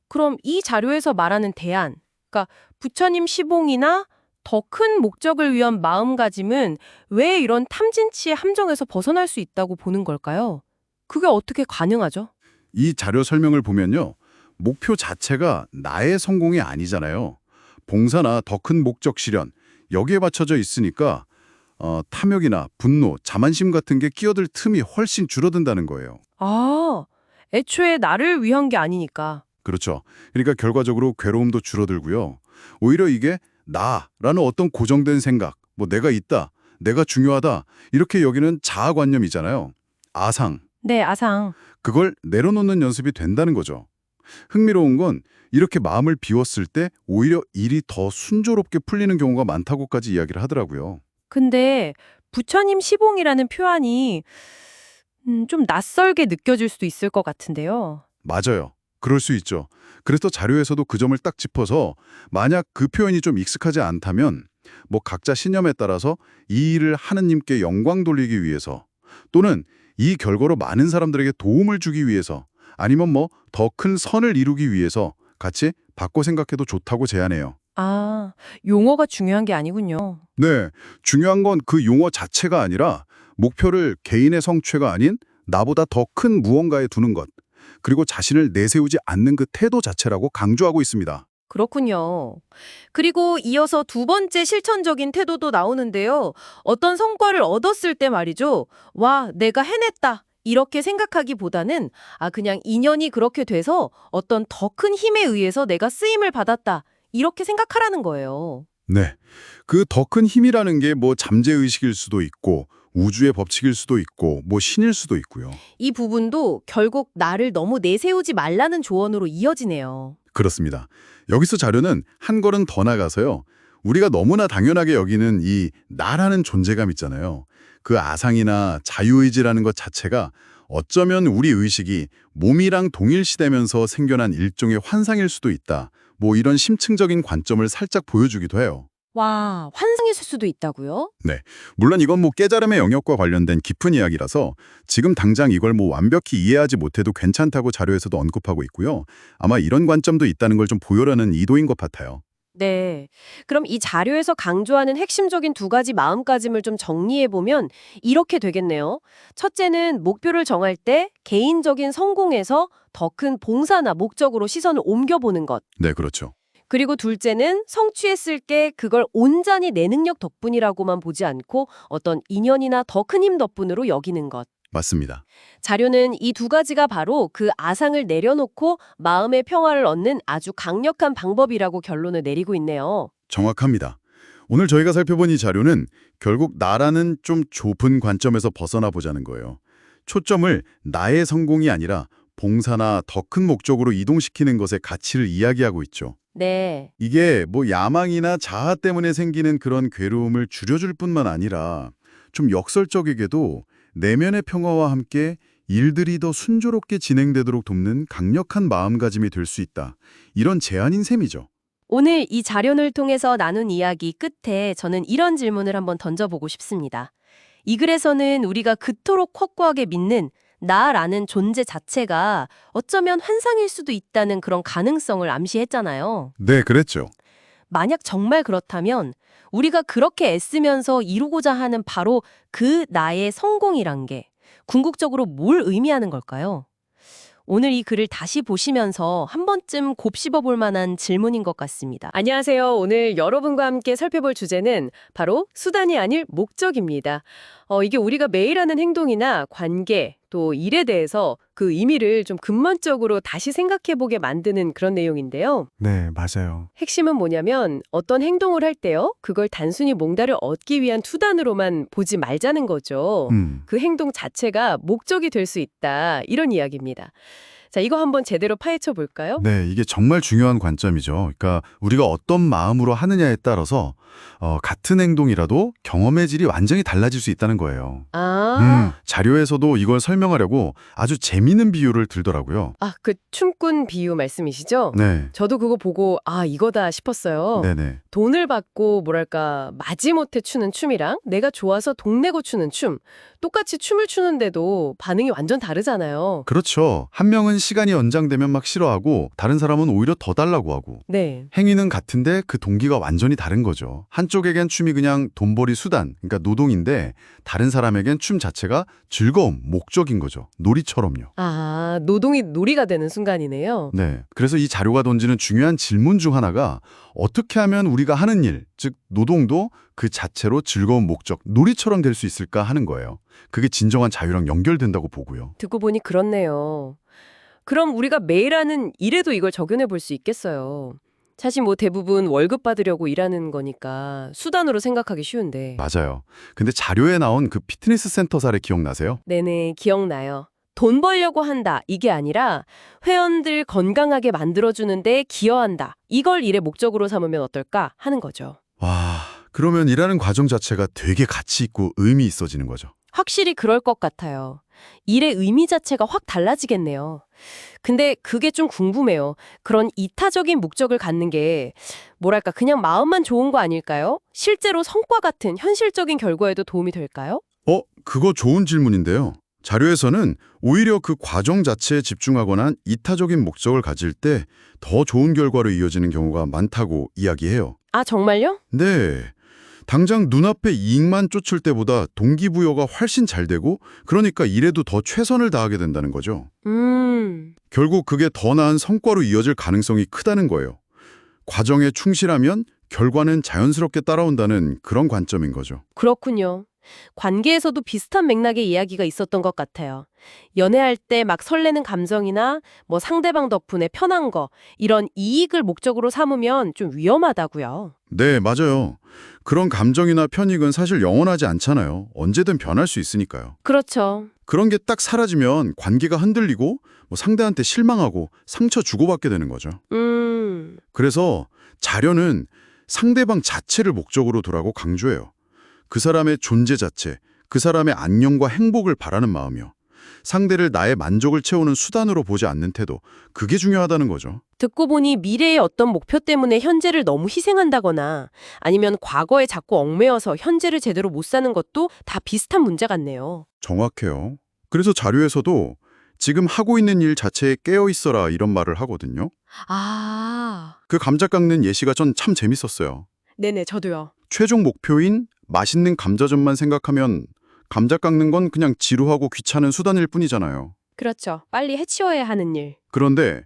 그럼 이 자료에서 말하는 대안, 그러니까 부처님 시봉이나 더 큰 목적을 위한 마음가짐은 왜 이런 탐진치의 함정에서 벗어날 수 있다고 보는 걸까요? 그게 어떻게 가능하죠? 이 자료 설명을 보면요. 목표 자체가 나의 성공이 아니잖아요. 봉사나 더 큰 목적 실현, 여기에 맞춰져 있으니까 탐욕이나 분노, 자만심 같은 게 끼어들 틈이 훨씬 줄어든다는 거예요. 아, 애초에 나를 위한 게 아니니까. 그렇죠. 그러니까 결과적으로 괴로움도 줄어들고요. 오히려 이게 나라는 어떤 고정된 생각, 뭐 내가 있다, 내가 중요하다 이렇게 여기는 자아관념이잖아요. 아상. 네, 아상. 그걸 내려놓는 연습이 된다는 거죠. 흥미로운 건 이렇게 마음을 비웠을 때 오히려 일이 더 순조롭게 풀리는 경우가 많다고까지 이야기를 하더라고요. 근데 부처님 시봉이라는 표현이 좀 낯설게 느껴질 수도 있을 것 같은데요. 맞아요. 그럴 수 있죠. 그래서 자료에서도 그 점을 딱 짚어서 만약 그 표현이 좀 익숙하지 않다면 뭐 각자 신념에 따라서 이 일을 하느님께 영광 돌리기 위해서 또는 이 결과로 많은 사람들에게 도움을 주기 위해서 아니면 뭐 더 큰 선을 이루기 위해서 같이 바꿔 생각해도 좋다고 제안해요. 아, 용어가 중요한 게 아니군요. 네, 중요한 건 그 용어 자체가 아니라 목표를 개인의 성취가 아닌 나보다 더 큰 무언가에 두는 것, 그리고 자신을 내세우지 않는 그 태도 자체라고 강조하고 있습니다. 그렇군요. 그리고 이어서 두 번째 실천적인 태도도 나오는데요. 어떤 성과를 얻었을 때 말이죠. 와, 내가 해냈다. 이렇게 생각하기보다는 그냥 인연이 그렇게 돼서 어떤 더 큰 힘에 의해서 내가 쓰임을 받았다. 이렇게 생각하라는 거예요. 네, 그 더 큰 힘이라는 게 뭐 잠재의식일 수도 있고 우주의 법칙일 수도 있고 뭐 신일 수도 있고요. 이 부분도 결국 나를 너무 내세우지 말라는 조언으로 이어지네요. 그렇습니다. 여기서 자료는 한 걸음 더 나가서요. 우리가 너무나 당연하게 여기는 이 나라는 존재감 있잖아요. 그 아상이나 자유의지라는 것 자체가 어쩌면 우리 의식이 몸이랑 동일시되면서 생겨난 일종의 환상일 수도 있다. 뭐 이런 심층적인 관점을 살짝 보여주기도 해요. 와, 환상했을 수도 있다고요? 물론 이건 뭐 깨달음의 영역과 관련된 깊은 이야기라서 지금 당장 이걸 뭐 완벽히 이해하지 못해도 괜찮다고 자료에서도 언급하고 있고요. 아마 이런 관점도 있다는 걸 좀 보여라는 의도인 것 같아요. 네. 그럼 이 자료에서 강조하는 핵심적인 두 가지 마음가짐을 좀 정리해보면 이렇게 되겠네요. 첫째는 목표를 정할 때 개인적인 성공에서 더 큰 봉사나 목적으로 시선을 옮겨보는 것. 네, 그렇죠. 그리고 둘째는 성취했을 때 그걸 온전히 내 능력 덕분이라고만 보지 않고 어떤 인연이나 더 큰 힘 덕분으로 여기는 것. 맞습니다. 자료는 이 두 가지가 바로 그 아상을 내려놓고 마음의 평화를 얻는 아주 강력한 방법이라고 결론을 내리고 있네요. 정확합니다. 오늘 저희가 살펴본 이 자료는 결국 나라는 좀 좁은 관점에서 벗어나 보자는 거예요. 초점을 나의 성공이 아니라 봉사나 더 큰 목적으로 이동시키는 것의 가치를 이야기하고 있죠. 네. 이게 뭐 야망이나 자아 때문에 생기는 그런 괴로움을 줄여줄 뿐만 아니라 좀 역설적이게도 내면의 평화와 함께 일들이 더 순조롭게 진행되도록 돕는 강력한 마음가짐이 될 수 있다. 이런 제안인 셈이죠. 오늘 이 자료를 통해서 나눈 이야기 끝에 저는 이런 질문을 한번 던져보고 싶습니다. 이 글에서는 우리가 그토록 확고하게 믿는 나라는 존재 자체가 어쩌면 환상일 수도 있다는 그런 가능성을 암시했잖아요. 네, 그랬죠. 만약 정말 그렇다면 우리가 그렇게 애쓰면서 이루고자 하는 바로 그 나의 성공이란 게 궁극적으로 뭘 의미하는 걸까요? 오늘 이 글을 다시 보시면서 한 번쯤 곱씹어 볼 만한 질문인 것 같습니다. 안녕하세요. 오늘 여러분과 함께 살펴볼 주제는 바로 수단이 아닐 목적입니다. 이게 우리가 매일 하는 행동이나 관계, 또 일에 대해서 그 의미를 좀 근본적으로 다시 생각해보게 만드는 그런 내용인데요. 네, 맞아요. 핵심은 뭐냐면 어떤 행동을 할 때요, 그걸 단순히 뭔가를 얻기 위한 수단으로만 보지 말자는 거죠. 그 행동 자체가 목적이 될 수 있다, 이런 이야기입니다. 자, 이거 한번 제대로 파헤쳐 볼까요? 네, 이게 정말 중요한 관점이죠. 그러니까 우리가 어떤 마음으로 하느냐에 따라서 같은 행동이라도 경험의 질이 완전히 달라질 수 있다는 거예요. 자료에서도 이걸 설명하려고 아주 재미있는 비유를 들더라고요. 그 춤꾼 비유 말씀이시죠? 네. 저도 그거 보고 이거다 싶었어요. 네네. 돈을 받고 뭐랄까 마지못해 추는 춤이랑 내가 좋아서 돈 내고 추는 춤, 똑같이 춤을 추는데도 반응이 완전 다르잖아요. 그렇죠. 한 명은 시간이 연장되면 막 싫어하고 다른 사람은 오히려 더 달라고 하고. 네. 행위는 같은데 그 동기가 완전히 다른 거죠. 한쪽에겐 춤이 그냥 돈벌이 수단, 그러니까 노동인데 다른 사람에겐 춤 자체가 즐거움, 목적인 거죠. 놀이처럼요. 노동이 놀이가 되는 순간이네요. 네. 그래서 이 자료가 던지는 중요한 질문 중 하나가 어떻게 하면 우리가 하는 일, 즉 노동도 그 자체로 즐거운 목적, 놀이처럼 될 수 있을까 하는 거예요. 그게 진정한 자유랑 연결된다고 보고요. 듣고 보니 그렇네요. 그럼 우리가 매일 하는 일에도 이걸 적용해 볼 수 있겠어요. 사실 뭐 대부분 월급 받으려고 일하는 거니까 수단으로 생각하기 쉬운데. 맞아요. 근데 자료에 나온 그 피트니스 센터 사례 기억나세요? 네네, 기억나요. 돈 벌려고 한다 이게 아니라 회원들 건강하게 만들어주는데 기여한다. 이걸 일의 목적으로 삼으면 어떨까 하는 거죠. 와, 그러면 일하는 과정 자체가 되게 가치 있고 의미 있어지는 거죠. 확실히 그럴 것 같아요. 일의 의미 자체가 확 달라지겠네요. 근데 그게 좀 궁금해요. 그런 이타적인 목적을 갖는 게 뭐랄까 그냥 마음만 좋은 거 아닐까요? 실제로 성과 같은 현실적인 결과에도 도움이 될까요? 그거 좋은 질문인데요. 자료에서는 오히려 그 과정 자체에 집중하거나 이타적인 목적을 가질 때 더 좋은 결과로 이어지는 경우가 많다고 이야기해요. 아, 정말요? 네. 당장 눈앞에 이익만 쫓을 때보다 동기부여가 훨씬 잘 되고 그러니까 일에도 더 최선을 다하게 된다는 거죠. 결국 그게 더 나은 성과로 이어질 가능성이 크다는 거예요. 과정에 충실하면 결과는 자연스럽게 따라온다는 그런 관점인 거죠. 그렇군요. 관계에서도 비슷한 맥락의 이야기가 있었던 것 같아요. 연애할 때 막 설레는 감정이나 뭐 상대방 덕분에 편한 거, 이런 이익을 목적으로 삼으면 좀 위험하다고요. 네, 맞아요. 그런 감정이나 편익은 사실 영원하지 않잖아요. 언제든 변할 수 있으니까요. 그렇죠. 그런 게 딱 사라지면 관계가 흔들리고 뭐 상대한테 실망하고 상처 주고받게 되는 거죠. 그래서 자료는 상대방 자체를 목적으로 두라고 강조해요. 그 사람의 존재 자체, 그 사람의 안녕과 행복을 바라는 마음이요. 상대를 나의 만족을 채우는 수단으로 보지 않는 태도, 그게 중요하다는 거죠. 듣고 보니 미래의 어떤 목표 때문에 현재를 너무 희생한다거나 아니면 과거에 자꾸 얽매여서 현재를 제대로 못 사는 것도 다 비슷한 문제 같네요. 정확해요. 그래서 자료에서도 지금 하고 있는 일 자체에 깨어 있어라 이런 말을 하거든요. 그 감자 깎는 예시가 전 참 재밌었어요. 네네, 저도요. 최종 목표인 맛있는 감자전만 생각하면 감자 깎는 건 그냥 지루하고 귀찮은 수단일 뿐이잖아요. 그렇죠. 빨리 해치워야 하는 일. 그런데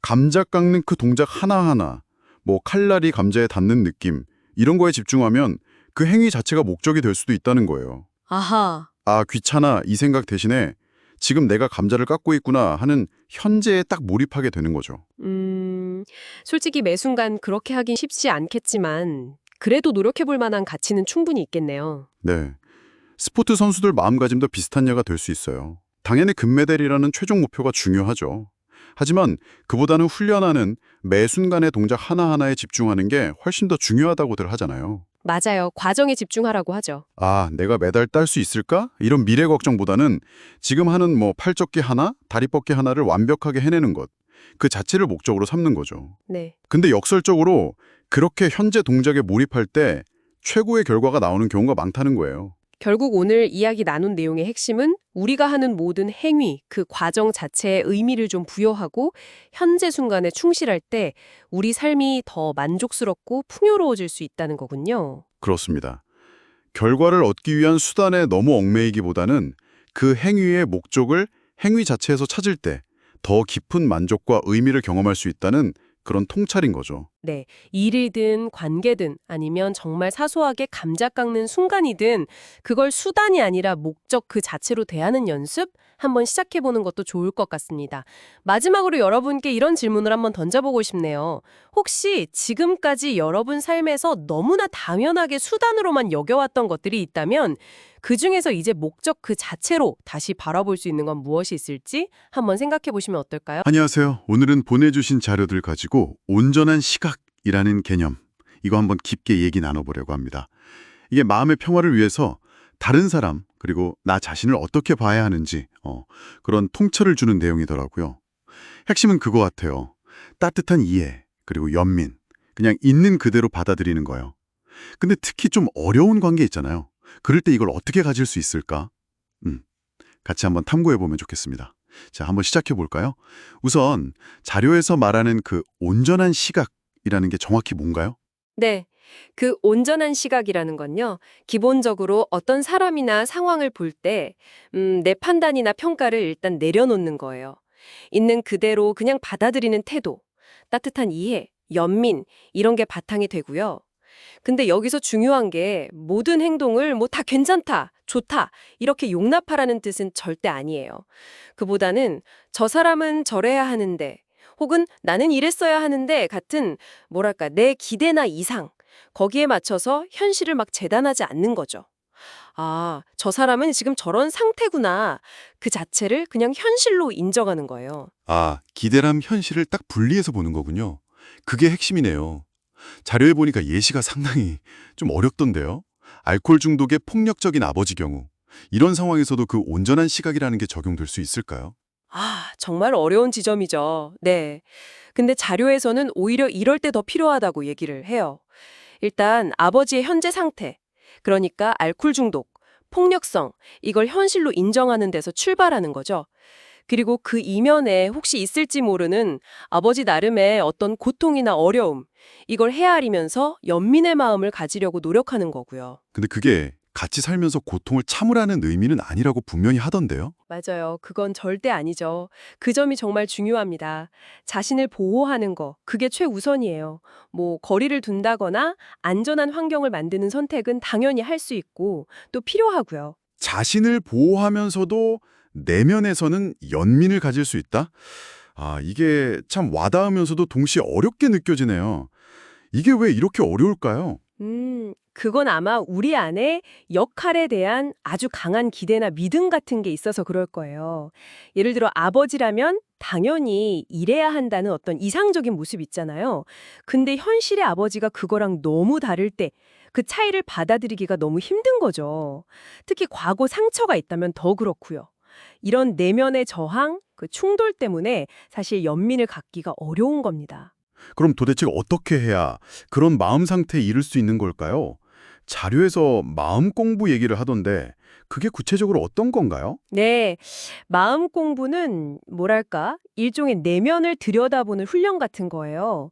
감자 깎는 그 동작 하나하나, 뭐 칼날이 감자에 닿는 느낌, 이런 거에 집중하면 그 행위 자체가 목적이 될 수도 있다는 거예요. 아하. 아, 귀찮아 이 생각 대신에 지금 내가 감자를 깎고 있구나 하는 현재에 딱 몰입하게 되는 거죠. 솔직히 매 순간 그렇게 하긴 쉽지 않겠지만 그래도 노력해볼 만한 가치는 충분히 있겠네요. 네. 스포츠 선수들 마음가짐도 비슷한 예가 될 수 있어요. 당연히 금메달이라는 최종 목표가 중요하죠. 하지만 그보다는 훈련하는 매 순간의 동작 하나하나에 집중하는 게 훨씬 더 중요하다고들 하잖아요. 맞아요. 과정에 집중하라고 하죠. 아, 내가 메달 딸 수 있을까? 이런 미래 걱정보다는 지금 하는 뭐 팔접기 하나, 다리 뻗기 하나를 완벽하게 해내는 것, 그 자체를 목적으로 삼는 거죠. 네. 근데 역설적으로 그렇게 현재 동작에 몰입할 때 최고의 결과가 나오는 경우가 많다는 거예요. 결국 오늘 이야기 나눈 내용의 핵심은 우리가 하는 모든 행위, 그 과정 자체에 의미를 좀 부여하고 현재 순간에 충실할 때 우리 삶이 더 만족스럽고 풍요로워질 수 있다는 거군요. 그렇습니다. 결과를 얻기 위한 수단에 너무 얽매이기보다는 그 행위의 목적을 행위 자체에서 찾을 때 더 깊은 만족과 의미를 경험할 수 있다는 그런 통찰인 거죠. 네, 일이든 관계든 아니면 정말 사소하게 감자 깎는 순간이든 그걸 수단이 아니라 목적 그 자체로 대하는 연습 한번 시작해보는 것도 좋을 것 같습니다. 마지막으로 여러분께 이런 질문을 한번 던져보고 싶네요. 혹시 지금까지 여러분 삶에서 너무나 당연하게 수단으로만 여겨왔던 것들이 있다면 그중에서 이제 목적 그 자체로 다시 바라볼 수 있는 건 무엇이 있을지 한번 생각해보시면 어떨까요? 안녕하세요. 오늘은 보내주신 자료들 가지고 온전한 시각이라는 개념, 이거 한번 깊게 얘기 나눠보려고 합니다. 이게 마음의 평화를 위해서 다른 사람 그리고 나 자신을 어떻게 봐야 하는지 그런 통찰을 주는 내용이더라고요. 핵심은 그거 같아요. 따뜻한 이해 그리고 연민, 그냥 있는 그대로 받아들이는 거예요. 근데 특히 좀 어려운 관계 있잖아요. 그럴 때 이걸 어떻게 가질 수 있을까? 같이 한번 탐구해보면 좋겠습니다. 자, 한번 시작해 볼까요? 우선 자료에서 말하는 그 온전한 시각이라는 게 정확히 뭔가요? 네. 그 온전한 시각이라는 건요, 기본적으로 어떤 사람이나 상황을 볼 때, 내 판단이나 평가를 일단 내려놓는 거예요. 있는 그대로 그냥 받아들이는 태도, 따뜻한 이해, 연민, 이런 게 바탕이 되고요. 근데 여기서 중요한 게 모든 행동을 뭐 다 괜찮다, 좋다, 이렇게 용납하라는 뜻은 절대 아니에요. 그보다는 저 사람은 저래야 하는데, 혹은 나는 이랬어야 하는데 같은 뭐랄까 내 기대나 이상, 거기에 맞춰서 현실을 막 재단하지 않는 거죠. 아, 저 사람은 지금 저런 상태구나. 그 자체를 그냥 현실로 인정하는 거예요. 아, 기대랑 현실을 딱 분리해서 보는 거군요. 그게 핵심이네요. 자료에 보니까 예시가 상당히 좀 어렵던데요. 알코올 중독의 폭력적인 아버지 경우. 이런 상황에서도 그 온전한 시각이라는 게 적용될 수 있을까요? 아, 정말 어려운 지점이죠. 네. 근데 자료에서는 오히려 이럴 때 더 필요하다고 얘기를 해요. 일단 아버지의 현재 상태, 그러니까 알코올 중독, 폭력성, 이걸 현실로 인정하는 데서 출발하는 거죠. 그리고 그 이면에 혹시 있을지 모르는 아버지 나름의 어떤 고통이나 어려움, 이걸 헤아리면서 연민의 마음을 가지려고 노력하는 거고요. 근데 그게 같이 살면서 고통을 참으라는 의미는 아니라고 분명히 하던데요. 맞아요. 그건 절대 아니죠. 그 점이 정말 중요합니다. 자신을 보호하는 거, 그게 최우선이에요. 뭐, 거리를 둔다거나 안전한 환경을 만드는 선택은 당연히 할 수 있고, 또 필요하고요. 자신을 보호하면서도 내면에서는 연민을 가질 수 있다? 아, 이게 참 와닿으면서도 동시에 어렵게 느껴지네요. 이게 왜 이렇게 어려울까요? 그건 아마 우리 안에 역할에 대한 아주 강한 기대나 믿음 같은 게 있어서 그럴 거예요. 예를 들어 아버지라면 당연히 이래야 한다는 어떤 이상적인 모습 있잖아요. 근데 현실의 아버지가 그거랑 너무 다를 때 그 차이를 받아들이기가 너무 힘든 거죠. 특히 과거 상처가 있다면 더 그렇고요. 이런 내면의 저항, 그 충돌 때문에 사실 연민을 갖기가 어려운 겁니다. 그럼 도대체 어떻게 해야 그런 마음 상태에 이를 수 있는 걸까요? 자료에서 마음 공부 얘기를 하던데 그게 구체적으로 어떤 건가요? 네, 마음 공부는 뭐랄까, 일종의 내면을 들여다보는 훈련 같은 거예요.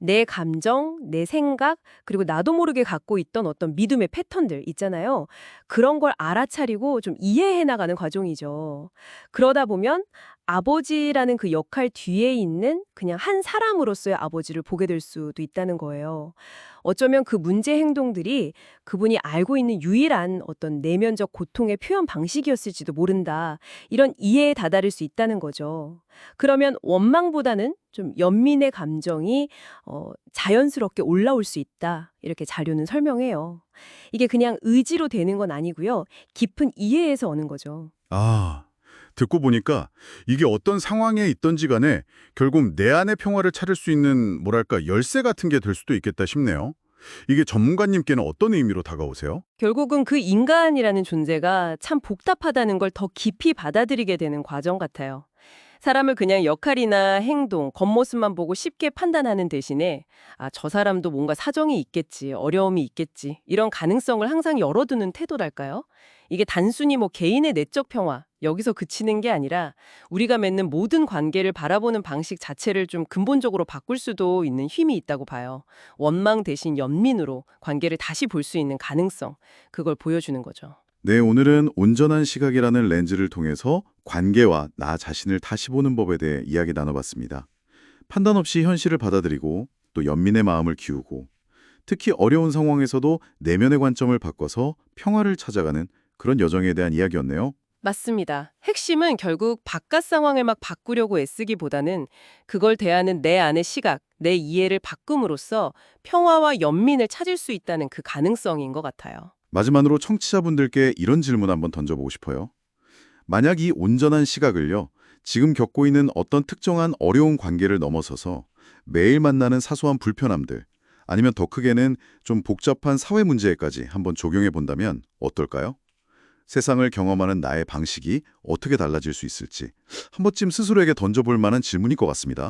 내 감정, 내 생각, 그리고 나도 모르게 갖고 있던 어떤 믿음의 패턴들 있잖아요. 그런 걸 알아차리고 좀 이해해 나가는 과정이죠. 그러다 보면 아버지라는 그 역할 뒤에 있는 그냥 한 사람으로서의 아버지를 보게 될 수도 있다는 거예요. 어쩌면 그 문제 행동들이 그분이 알고 있는 유일한 어떤 내면적 고통의 표현 방식이었을지도 모른다. 이런 이해에 다다를 수 있다는 거죠. 그러면 원망보다는 좀 연민의 감정이 자연스럽게 올라올 수 있다. 이렇게 자료는 설명해요. 이게 그냥 의지로 되는 건 아니고요. 깊은 이해에서 오는 거죠. 아, 듣고 보니까 이게 어떤 상황에 있던지 간에 결국 내 안의 평화를 찾을 수 있는 뭐랄까 열쇠 같은 게 될 수도 있겠다 싶네요. 이게 전문가님께는 어떤 의미로 다가오세요? 결국은 그 인간이라는 존재가 참 복잡하다는 걸 더 깊이 받아들이게 되는 과정 같아요. 사람을 그냥 역할이나 행동, 겉모습만 보고 쉽게 판단하는 대신에 아, 저 사람도 뭔가 사정이 있겠지, 어려움이 있겠지 이런 가능성을 항상 열어두는 태도랄까요? 이게 단순히 뭐 개인의 내적 평화, 여기서 그치는 게 아니라 우리가 맺는 모든 관계를 바라보는 방식 자체를 좀 근본적으로 바꿀 수도 있는 힘이 있다고 봐요. 원망 대신 연민으로 관계를 다시 볼 수 있는 가능성, 그걸 보여주는 거죠. 네, 오늘은 온전한 시각이라는 렌즈를 통해서 관계와 나 자신을 다시 보는 법에 대해 이야기 나눠봤습니다. 판단 없이 현실을 받아들이고 또 연민의 마음을 키우고 특히 어려운 상황에서도 내면의 관점을 바꿔서 평화를 찾아가는 그런 여정에 대한 이야기였네요. 맞습니다. 핵심은 결국 바깥 상황을 막 바꾸려고 애쓰기보다는 그걸 대하는 내 안의 시각, 내 이해를 바꿈으로써 평화와 연민을 찾을 수 있다는 그 가능성인 것 같아요. 마지막으로 청취자분들께 이런 질문 한번 던져보고 싶어요. 만약 이 온전한 시각을요, 지금 겪고 있는 어떤 특정한 어려운 관계를 넘어서서 매일 만나는 사소한 불편함들, 아니면 더 크게는 좀 복잡한 사회 문제에까지 한번 적용해 본다면 어떨까요? 세상을 경험하는 나의 방식이 어떻게 달라질 수 있을지 한 번쯤 스스로에게 던져볼 만한 질문일 것 같습니다.